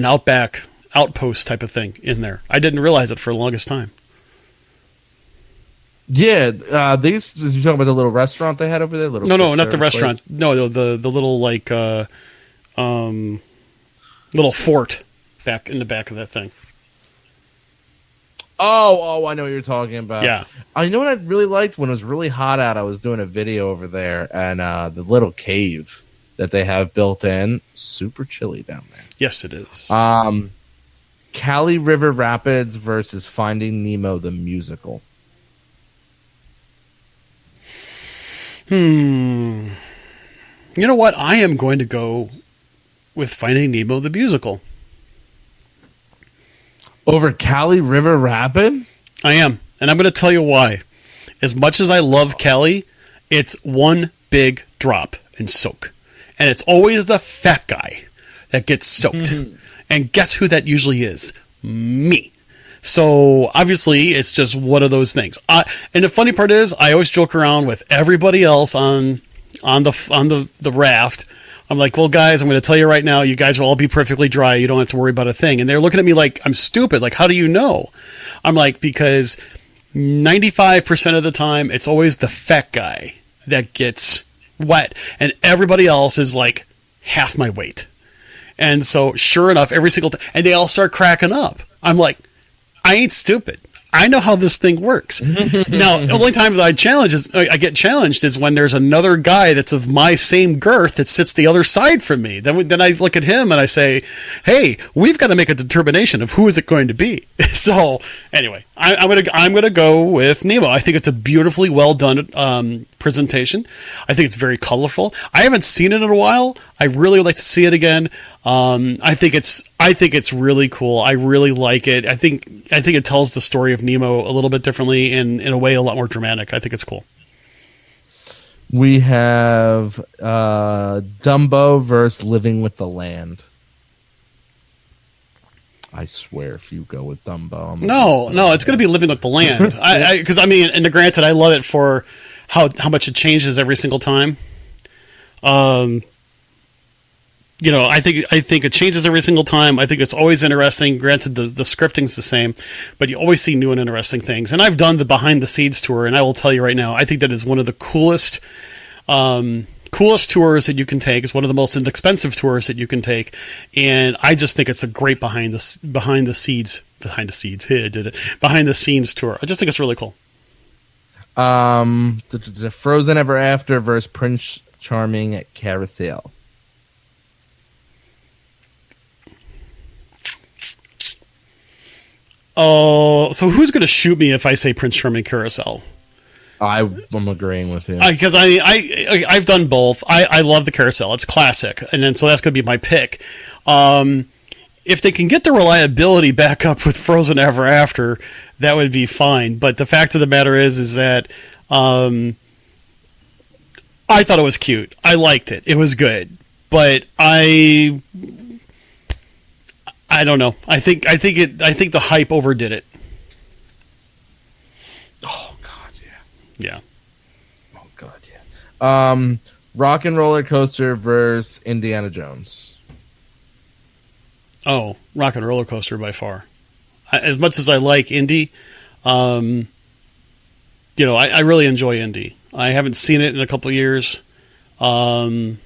outback outpost type of thing in there. I didn't realize it for the longest time. Yeah, you're talking about the little restaurant they had over there? No, not the restaurant. Place? No, the little little fort back in the back of that thing. Oh, I know what you're talking about. Yeah. I know what I really liked when it was really hot out. I was doing a video over there, and the little cave that they have built in, super chilly down there. Yes, it is. Cali River Rapids versus Finding Nemo the musical. You know what? I am going to go with Finding Nemo the musical. Over Cali River Rapid? I am. And I'm going to tell you why. As much as I love Cali, it's one big drop and soak. And it's always the fat guy that gets soaked. And guess who that usually is? Me. So obviously it's just one of those things. And the funny part is I always joke around with everybody else on the raft. I'm like, well, guys, I'm going to tell you right now, you guys will all be perfectly dry. You don't have to worry about a thing. And they're looking at me like I'm stupid. Like, how do you know? I'm like, because 95% of the time, it's always the fat guy that gets wet. And everybody else is like half my weight. And so sure enough, every single time, and they all start cracking up. I'm like, I ain't stupid. I know how this thing works. Now, the only time that I get challenged is when there's another guy that's of my same girth that sits the other side from me. Then I look at him and I say, hey, we've got to make a determination of who is it going to be. So anyway, I'm gonna go with Nemo. I think it's a beautifully well done presentation. I think it's very colorful. I haven't seen it in a while. I really would like to see it again. I think it's really cool. I really like it. I think it tells the story of Nemo a little bit differently and in a way a lot more dramatic. I think it's cool. We have Dumbo versus Living with the Land. I swear, if you go with Dumbo, no, it's going to be Living with the Land. Because and granted, I love it for how much it changes every single time. I think it changes every single time. I think it's always interesting. Granted, the scripting's the same, but you always see new and interesting things. And I've done the behind the scenes tour, and I will tell you right now, I think that is one of the coolest tours that you can take. It's one of the most inexpensive tours that you can take, and I just think it's a great behind the scenes tour. I just think it's really cool. The Frozen Ever After versus Prince Charming at Carousel. Oh, so who's going to shoot me if I say Prince Charming Carousel? I'm agreeing with you. Because I've done both. I love the Carousel. It's classic. And then so that's going to be my pick. if they can get the reliability back up with Frozen Ever After, that would be fine. But the fact of the matter is that I thought it was cute. I liked it. It was good. But I don't know. I think the hype overdid it. Oh God, yeah. Yeah. Oh God, yeah. Rock and Roller Coaster versus Indiana Jones. Oh, Rock and Roller Coaster by far. As much as I like Indy, I really enjoy Indy. I haven't seen it in a couple of years. I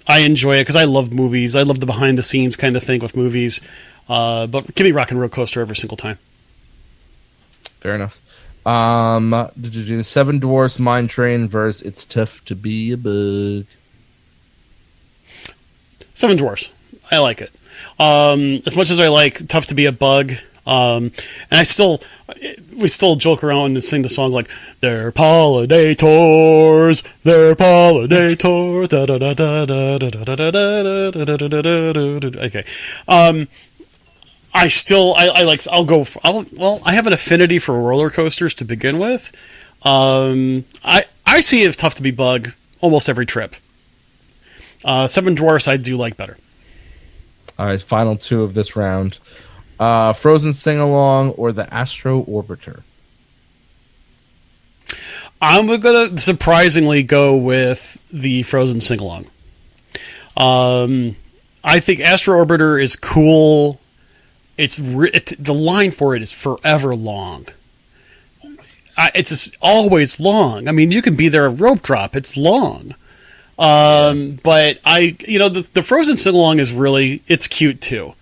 enjoy it because I love movies. I love the behind-the-scenes kind of thing with movies. But give me Rock and Roller Coaster every single time. Fair enough. Seven Dwarfs Mine Train versus It's Tough to Be a Bug. Seven Dwarfs. I like it. As much as I like Tough to Be a Bug, and we still joke around and sing the song like they're pollinators, da da da da da da da da da da. Okay. I have an affinity for roller coasters to begin with. I see it as Tough to Be Bug almost every trip. Seven Dwarfs I do like better. All right, final two of this round. Frozen Sing-Along or the Astro Orbiter? I'm going to surprisingly go with the Frozen Sing-Along. I think Astro Orbiter is cool. The line for it is forever long. It's always long. I mean, you can be there a rope drop. It's long. But the Frozen Sing-Along is it's cute too.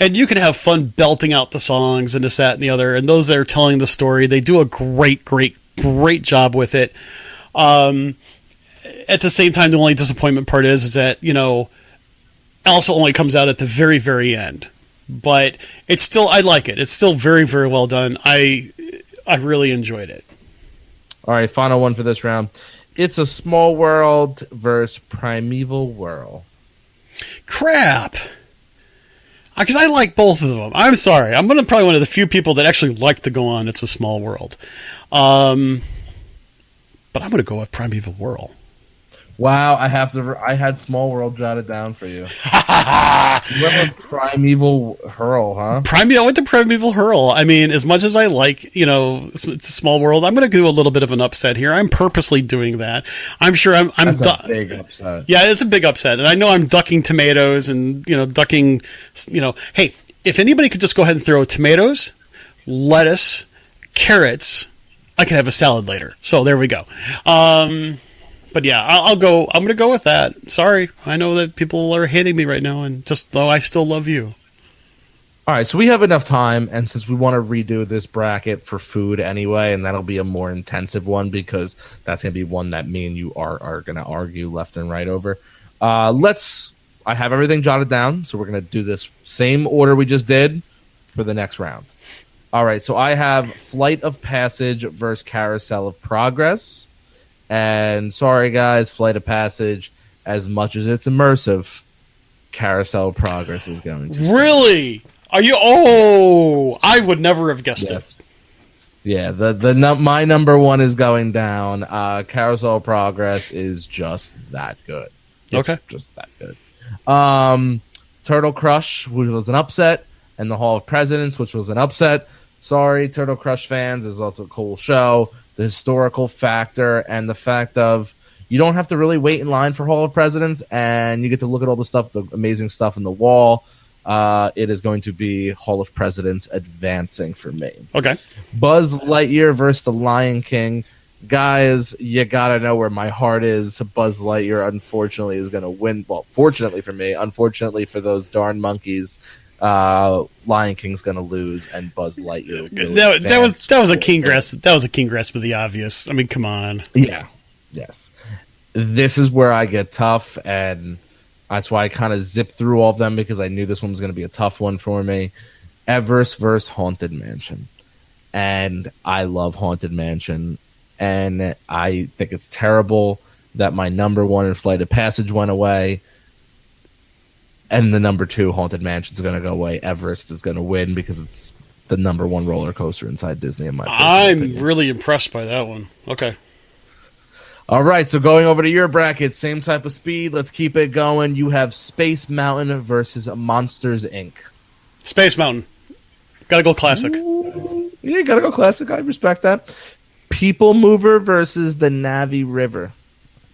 And you can have fun belting out the songs and this, that, and the other. And those that are telling the story, they do a great, great, great job with it. At the same time, the only disappointment part is that, Elsa only comes out at the very, very end. But it's still, I like it. It's still very, very well done. I really enjoyed it. All right, final one for this round. It's a Small World versus Primeval Whirl. Crap. Because I like both of them. I'm sorry. I'm probably one of the few people that actually like to go on It's a Small World. But I'm going to go with Primeval Whirl. Wow, I had Small World jotted down for you. You went with Primeval Hurl, huh? I went to Primeval Hurl. I mean, as much as I like, It's a Small World, I'm going to do a little bit of an upset here. I'm purposely doing that. I'm sure That's a big upset. Yeah, it's a big upset. And I know I'm ducking tomatoes and, ducking, hey, if anybody could just go ahead and throw tomatoes, lettuce, carrots, I can have a salad later. So there we go. But yeah, I'm going to go with that. Sorry. I know that people are hating me right now, and just though I still love you. All right, so we have enough time, and since we want to redo this bracket for food anyway, and that'll be a more intensive one because that's going to be one that me and you are going to argue left and right over. I have everything jotted down, so we're going to do this same order we just did for the next round. All right, so I have Flight of Passage versus Carousel of Progress. And sorry, guys, Flight of Passage, as much as it's immersive, Carousel of Progress is going to. Really? Are you? Oh, I would never have guessed it. Yeah, my number one is going down. Carousel of Progress is just that good. Okay, just that good. Turtle Crush, which was an upset, and the Hall of Presidents, which was an upset. Sorry, Turtle Crush fans, is also a cool show. The historical factor and the fact of you don't have to really wait in line for Hall of Presidents, and you get to look at all the amazing stuff in the wall. It is going to be Hall of Presidents advancing for me. Okay. Buzz Lightyear versus the Lion King. Guys, you got to know where my heart is. Buzz Lightyear, unfortunately, is going to win. Well, fortunately for me, unfortunately for those darn monkeys, Lion King's gonna lose, and Buzz Lightyear. That was a king grasp. That was a king grasp of the obvious. I mean, come on. Yeah. Yes. This is where I get tough, and that's why I kind of zipped through all of them because I knew this one was going to be a tough one for me. Everest versus Haunted Mansion, and I love Haunted Mansion, and I think it's terrible that my number one in Flight of Passage went away. And the number 2, Haunted Mansion, is going to go away. Everest is going to win because it's the number 1 roller coaster inside Disney, in my opinion. Really impressed by that one. Okay. All right, so going over to your bracket, same type of speed. Let's keep it going. You have Space Mountain versus Monsters, Inc. Space Mountain. Gotta go classic. Ooh, yeah, gotta go classic. I respect that. People Mover versus the Navi River.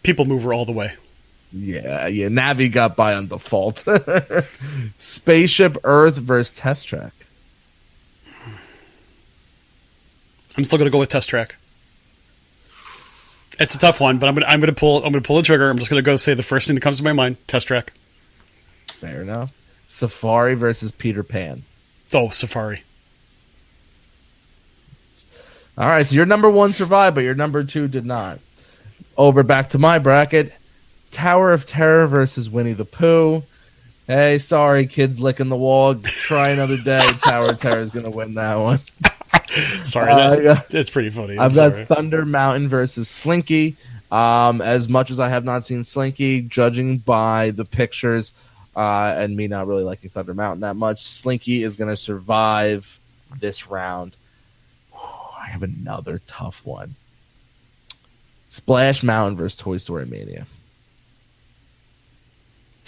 People Mover all the way. Yeah, Navi got by on default. Spaceship Earth versus Test Track. I'm still gonna go with Test Track. It's a tough one, but I'm gonna pull the trigger. I'm just gonna go say the first thing that comes to my mind: Test Track. Fair enough. Safari versus Peter Pan. Oh, Safari. All right, so your number 1 survived, but your number 2 did not. Over back to my bracket: Tower of Terror versus Winnie the Pooh. Hey, sorry, kids licking the wall. Try another day. Tower of Terror is gonna win that one. Sorry, it's pretty funny. I've got Thunder Mountain versus Slinky. As much as I have not seen Slinky, judging by the pictures and me not really liking Thunder Mountain that much, Slinky is going to survive this round. I have another tough one. Splash Mountain versus Toy Story Mania.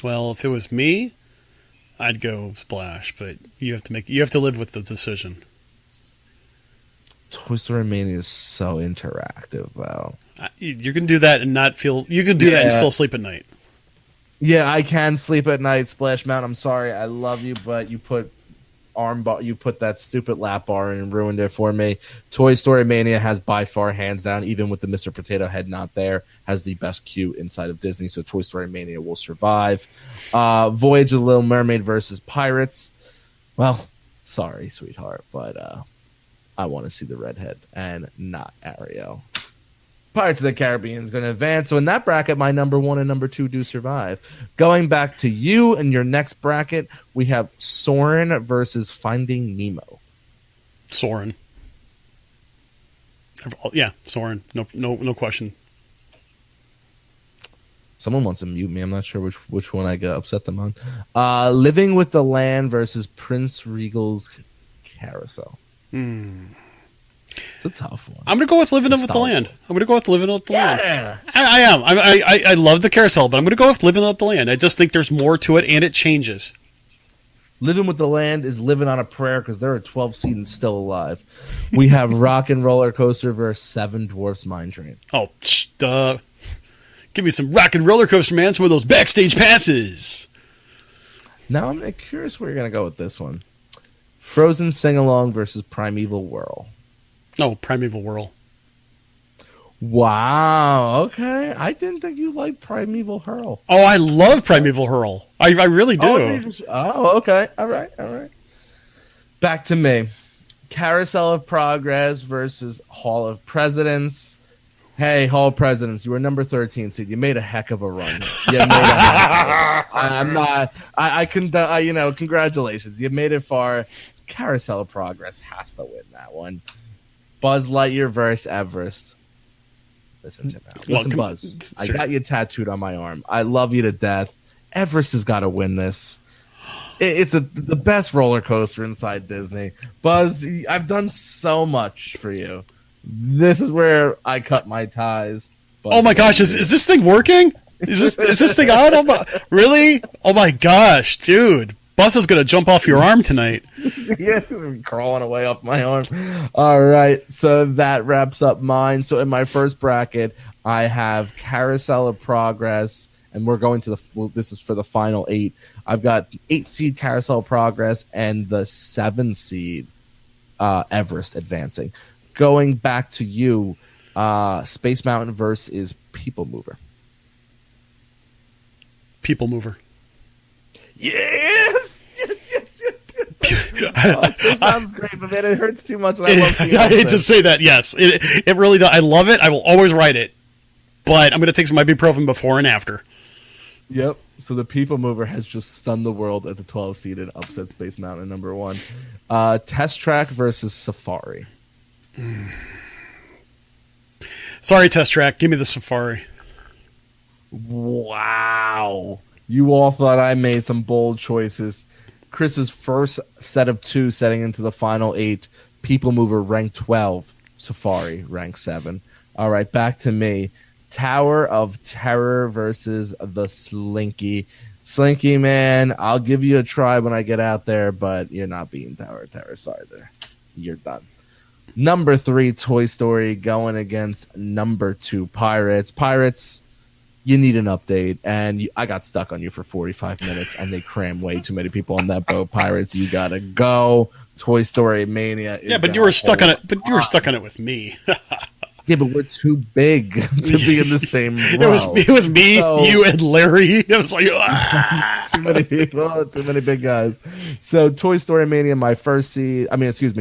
Well, if it was me, I'd go Splash, but you have to live with the decision. Toy Story Mania is so interactive, though. You can do that and not feel. You can do that and still sleep at night. Yeah, I can sleep at night. Splash Mountain. I'm sorry, I love you, but you put that stupid lap bar in and ruined it for me. Toy Story Mania has by far, hands down, even with the Mr. Potato Head not there, has the best queue inside of Disney. So Toy Story Mania will survive. Voyage of the Little Mermaid versus Pirates. Well, sorry, sweetheart, but I want to see the redhead and not Ariel. Pirates of the Caribbean is going to advance. So in that bracket, my number 1 and number 2 do survive. Going back to you in your next bracket, we have Soarin' versus Finding Nemo. Soarin'. Yeah, Soarin'. No question. Someone wants to mute me. I'm not sure which one I got upset them on. Living with the Land versus Prince Regal's Carousel. It's a tough one. I'm going to go with Living with the Land. Land. I am. I love the carousel, but I'm going to go with Living with the Land. I just think there's more to it, and it changes. Living with the Land is living on a prayer because they're a 12 seed and still alive. We have Rock and Roller Coaster versus Seven Dwarfs Mine Train. Oh, give me some Rock and Roller Coaster, man. Some of those backstage passes. Now I'm curious where you're going to go with this one. Frozen Sing-Along versus Primeval Whirl. Oh, Primeval Whirl. Wow, okay. I didn't think you liked Primeval Hurl. Oh, I love Primeval Hurl. I really do. Oh, okay. All right. Back to me. Carousel of Progress versus Hall of Presidents. Hey, Hall of Presidents, you were number 13 seed. You made a heck of a run. Congratulations. You made it far. Carousel of Progress has to win that one. Buzz Lightyear versus Everest. Listen to me. Listen, Buzz. I got you tattooed on my arm. I love you to death. Everest has got to win this. It's the best roller coaster inside Disney. Buzz, I've done so much for you. This is where I cut my ties. Buzz, oh my gosh, is this thing working? Is this thing on? Really? Oh my gosh, dude. Buzz is going to jump off your arm tonight. Yeah, crawling away up my arm. All right, so that wraps up mine. So in my first bracket, I have Carousel of Progress, and we're going to this is for the final 8. I've got 8 seed Carousel of Progress and the 7 seed Everest advancing. Going back to you, Space Mountain versus People Mover. People Mover. Yes. This sounds great, but man, it hurts too much. And I hate to say that. Yes, it really does. I love it. I will always write it, but I'm going to take some ibuprofen before and after. Yep. So the People Mover has just stunned the world at the 12 seed and upset Space Mountain number 1. Test Track versus Safari. Sorry, Test Track. Give me the Safari. Wow. You all thought I made some bold choices. Chris's first set of 2 setting into the final 8. People Mover ranked 12. Safari ranked 7. All right, back to me. Tower of Terror versus the Slinky. Slinky, man, I'll give you a try when I get out there, but you're not beating Tower of Terror. Sorry there. You're done. Number 3, Toy Story, going against number 2, Pirates. Pirates, you need an update, and I got stuck on you for 45 minutes, and they crammed way too many people on that boat. Pirates, you gotta go. Toy Story Mania. Yeah, but you were stuck on it. But you were stuck on it with me. Yeah, but we're too big to be in the same row. It was me, you, and Larry. It was like too many people, too many big guys. So Toy Story Mania, my first seed.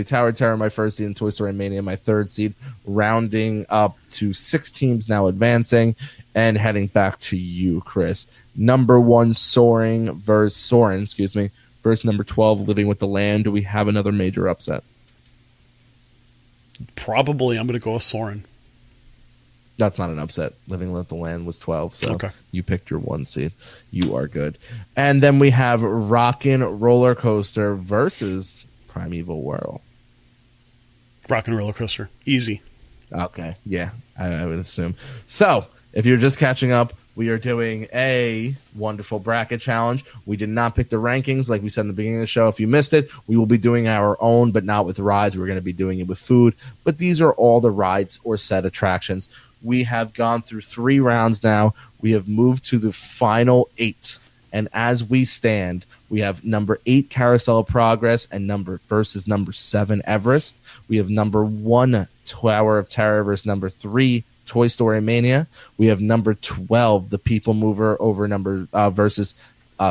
Tower of Terror, my first seed, and Toy Story Mania, my third seed. Rounding up to 6 teams now advancing, and heading back to you, Chris. Number 1, Soarin, versus number 12, Living with the Land. Do we have another major upset? Probably. I'm going to go with Soarin'. That's not an upset. Living with the Land was 12, so okay. You picked your 1 seed. You are good. And then we have Rockin' Roller Coaster versus Primeval Whirl. Rockin' Roller Coaster. Easy. Okay, yeah, I would assume. So, if you're just catching up, we are doing a wonderful bracket challenge. We did not pick the rankings like we said in the beginning of the show. If you missed it, we will be doing our own, but not with rides. We're going to be doing it with food. But these are all the rides or set attractions. We have gone through 3 rounds now. We have moved to the final 8. And as we stand, we have number 8 Carousel of Progress versus number 7 Everest. We have number 1 Tower of Terror versus number 3 Toy Story Mania. We have number 12 The People Mover versus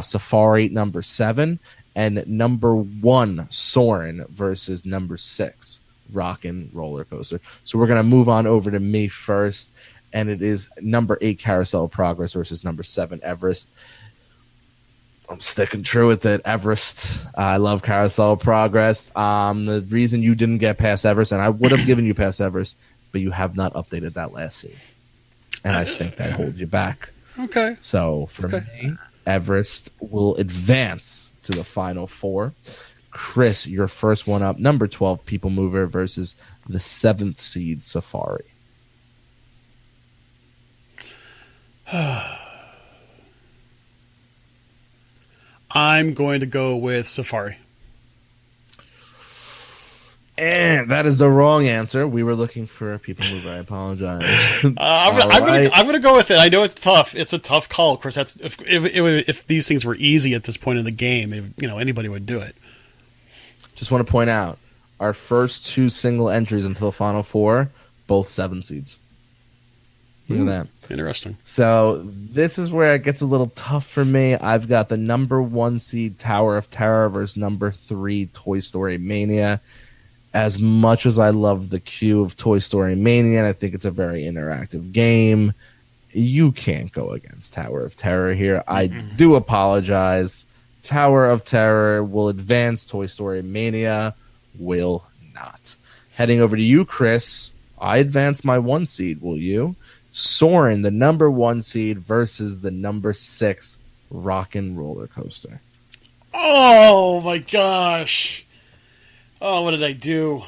Safari number 7, and number 1 Soarin' versus number 6 Rockin' Roller Coaster. So we're going to move on over to me first, and it is number 8 Carousel of Progress versus number 7 Everest. I'm sticking true with it. Everest. I love Carousel of Progress. The reason you didn't get past Everest, and I would have given you past Everest, but you have not updated that last scene. And I think that holds you back. Okay. So for me, Everest will advance to the final 4. Chris, your first one up. Number 12, People Mover versus the 7th seed, Safari. I'm going to go with Safari. And that is the wrong answer. We were looking for People Mover. I apologize. I'm gonna go with it. I know it's tough. It's a tough call. Of course, that's if these things were easy at this point in the game, anybody would do it. Just want to point out our first 2 single entries into the final 4, both 7 seeds. Look at that. Interesting. So this is where it gets a little tough for me. I've got the number 1 seed Tower of Terror versus number 3 Toy Story Mania. As much as I love the queue of Toy Story Mania, and I think it's a very interactive game, you can't go against Tower of Terror here. I do apologize. Tower of Terror will advance. Toy Story Mania will not. Heading over to you, Chris. I advance my 1 seed. Will you? Soarin', the number 1 seed versus the number 6 Rockin' Roller Coaster. Oh my gosh. Oh, what did I do?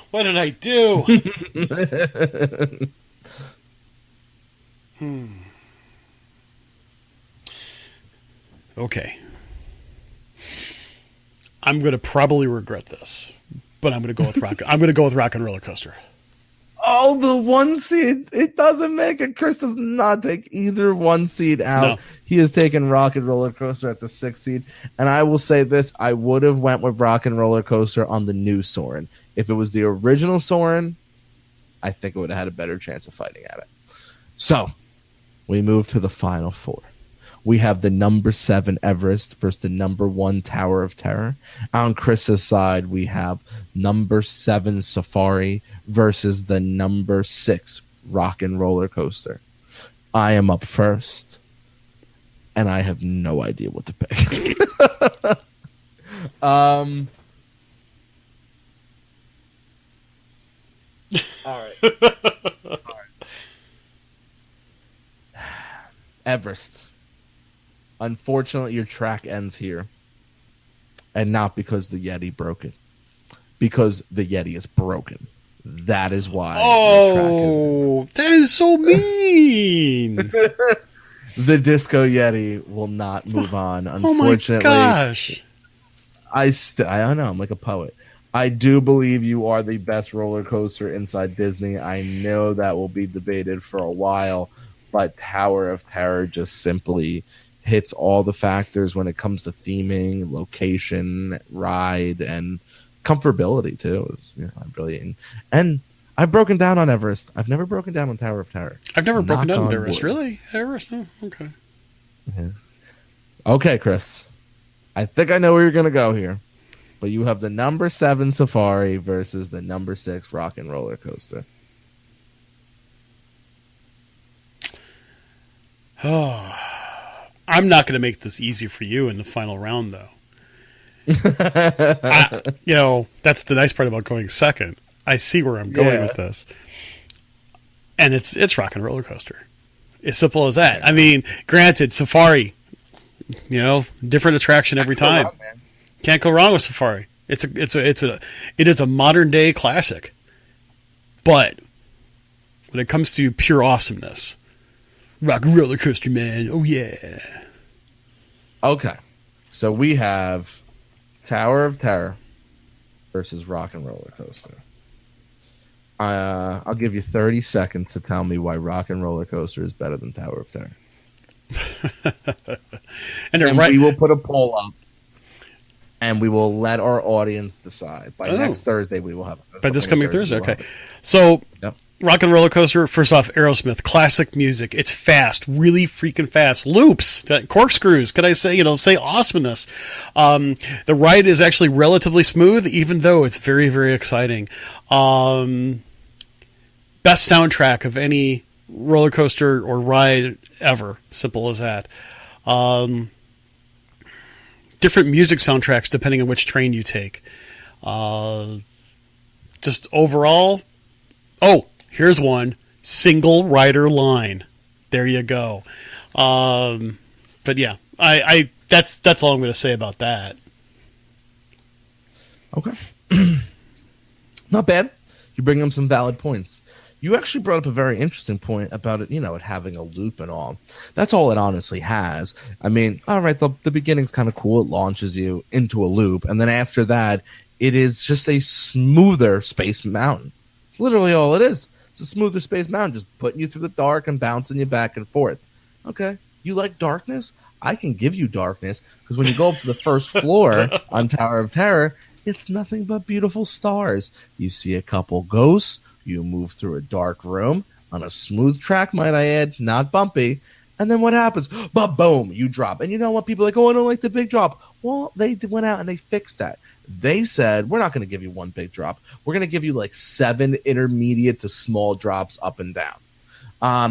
Okay. I'm going to probably regret this, but I'm going to go with Rockin' Roller Coaster. Oh, the 1 seed. It doesn't make it. Chris does not take either 1 seed out. No. He has taken Rockin' Roller Coaster at the 6th seed. And I will say this. I would have went with Rockin' Roller Coaster on the new Soarin'. If it was the original Soarin', I think it would have had a better chance of fighting at it. So, we move to the final 4. We have the number 7 Everest versus the number 1 Tower of Terror. On Chris's side, we have number 7 Safari versus the number 6 Rockin' Roller Coaster. I am up first, and I have no idea what to pick. All right. Everest. Unfortunately, your track ends here. And not because the Yeti broke it. Because the Yeti is broken. That is why. Oh, that is so mean. The Disco Yeti will not move on. Unfortunately, oh my gosh. I don't know. I'm like a poet. I do believe you are the best roller coaster inside Disney. I know that will be debated for a while, but Tower of Terror just simply hits all the factors when it comes to theming, location, ride, and comfortability too. And I've broken down on Everest. I've never broken down on Tower of Terror. I've never broken down on wood. Everest. Really? Everest? Oh, okay. Yeah. Okay, Chris. I think I know where you're going to go here. But you have the number 7 Safari versus the number 6 Rock and Roller Coaster. Oh, I'm not going to make this easy for you in the final round, though. That's the nice part about going second. I see where I'm going with this. And it's Rock and Roller Coaster. As simple as that. I mean, granted, Safari, different attraction every time. Can't go wrong with Safari. It is a modern day classic. But when it comes to pure awesomeness, Rock and Roller Coaster, man. Oh yeah. Okay. So we have Tower of Terror versus Rock and Roller Coaster. I'll give you 30 seconds to tell me why Rock and Roller Coaster is better than Tower of Terror. and we will put a poll up. And we will let our audience decide. By next Thursday, we will have it. By this coming Thursday, okay. So, Rock and Roller Coaster, first off, Aerosmith, classic music. It's fast, really freaking fast. Loops, corkscrews, could I say awesomeness. The ride is actually relatively smooth, even though it's very, very exciting. Best soundtrack of any roller coaster or ride ever. Simple as that. Different music soundtracks depending on which train you take. Just overall, here's one. Single rider line. There you go. But yeah, I that's all I'm going to say about that. Okay. Not bad. You bring them some valid points. You actually brought up a very interesting point about it, it having a loop and all. That's all it honestly has. I mean, all right, the beginning's kind of cool. It launches you into a loop. And then after that, it is just a smoother Space Mountain. It's literally all it is. It's a smoother Space Mountain, just putting you through the dark and bouncing you back and forth. Okay, you like darkness? I can give you darkness, because when you go up to the first floor on Tower of Terror, it's nothing but beautiful stars. You see a couple ghosts. You move through a dark room on a smooth track, might I add, not bumpy. And then what happens? Boom, you drop. And you know what? People are like, I don't like the big drop. Well, they went out and they fixed that. They said, we're not going to give you one big drop. We're going to give you like 7 intermediate to small drops up and down.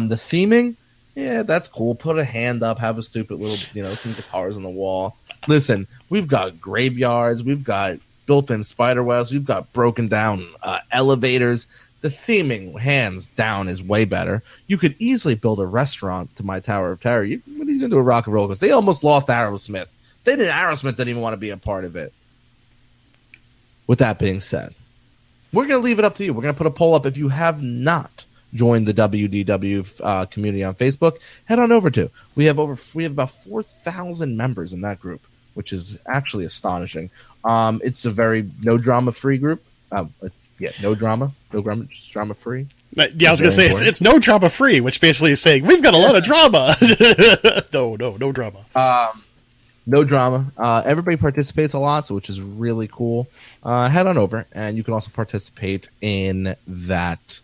The theming, yeah, that's cool. Put a hand up, have a stupid little, some guitars on the wall. Listen, we've got graveyards. We've got built-in spider webs. We've got broken down elevators. The theming, hands down, is way better. You could easily build a restaurant to my Tower of Terror. What are you going to do a Rock and Roll? Because they almost lost Aerosmith. Aerosmith didn't even want to be a part of it. With that being said, we're going to leave it up to you. We're going to put a poll up. If you have not joined the WDW community on Facebook, head on over to. We have about 4,000 members in that group, which is actually astonishing. It's a very no drama free group. No drama, just drama free. Yeah, I was going to say it's no drama free, which basically is saying we've got a lot of drama. No drama. No drama. Everybody participates a lot, which is really cool. Head on over, and you can also participate in that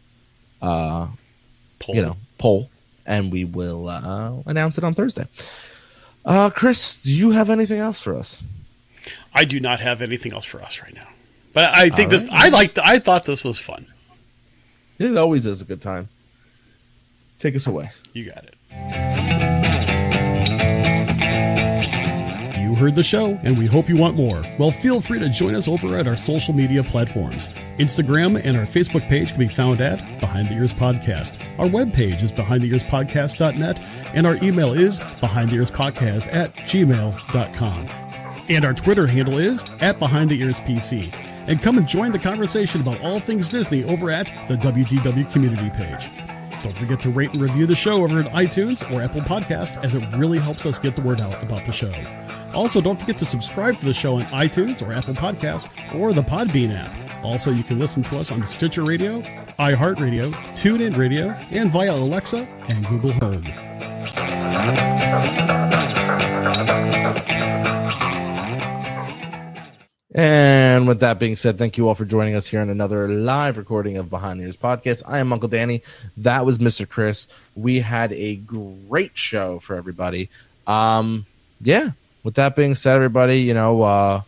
poll, and we will announce it on Thursday. Chris, do you have anything else for us? I do not have anything else for us right now. But I think I thought this was fun. It always is a good time. Take us away. You got it. heard the show and we hope you want more. Well, feel free to join us over at our social media platforms. Instagram and our Facebook page can be found at Behind the Ears Podcast. Our webpage is behindtheearspodcast.net and our email is behindtheearspodcast@gmail.com. And our Twitter handle is @BehindTheEarsPC. And come and join the conversation about all things Disney over at the WDW community page. Don't forget to rate and review the show over at iTunes or Apple Podcasts, as it really helps us get the word out about the show. Also, don't forget to subscribe to the show on iTunes or Apple Podcasts or the Podbean app. Also, you can listen to us on Stitcher Radio, iHeartRadio, TuneIn Radio, and via Alexa and Google Home. And with that being said, thank you all for joining us here on another live recording of Behind the Ears Podcast. I am Uncle Danny. That was Mr. Chris. We had a great show for everybody. Yeah. With that being said, everybody, you know,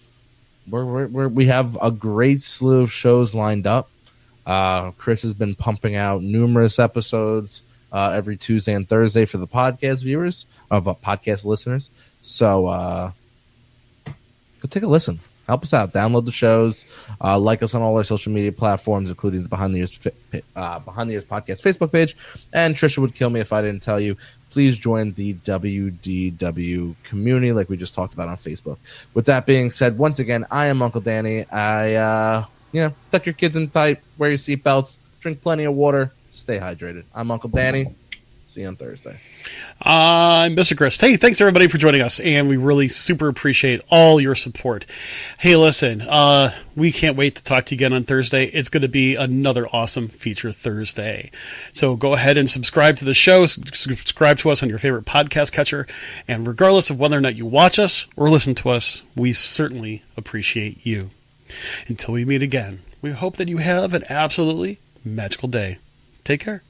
we have a great slew of shows lined up. Chris has been pumping out numerous episodes every Tuesday and Thursday for the podcast viewers, of podcast listeners. So go take a listen. Help us out. Download the shows. Like us on all our social media platforms, including the Behind the Ears Podcast Facebook page. And Trisha would kill me if I didn't tell you. Please join the WDW community, like we just talked about on Facebook. With that being said, once again, I am Uncle Danny. Tuck your kids in tight, wear your seatbelts, drink plenty of water, stay hydrated. I'm Uncle Danny. See you on Thursday. I'm Mr. Chris. Hey, thanks everybody for joining us, and we really super appreciate all your support. Hey, listen, we can't wait to talk to you again on Thursday. It's going to be another awesome feature Thursday. So go ahead and subscribe to the show, subscribe to us on your favorite podcast catcher, and regardless of whether or not you watch us or listen to us, we certainly appreciate you. Until we meet again, we hope that you have an absolutely magical day. Take care.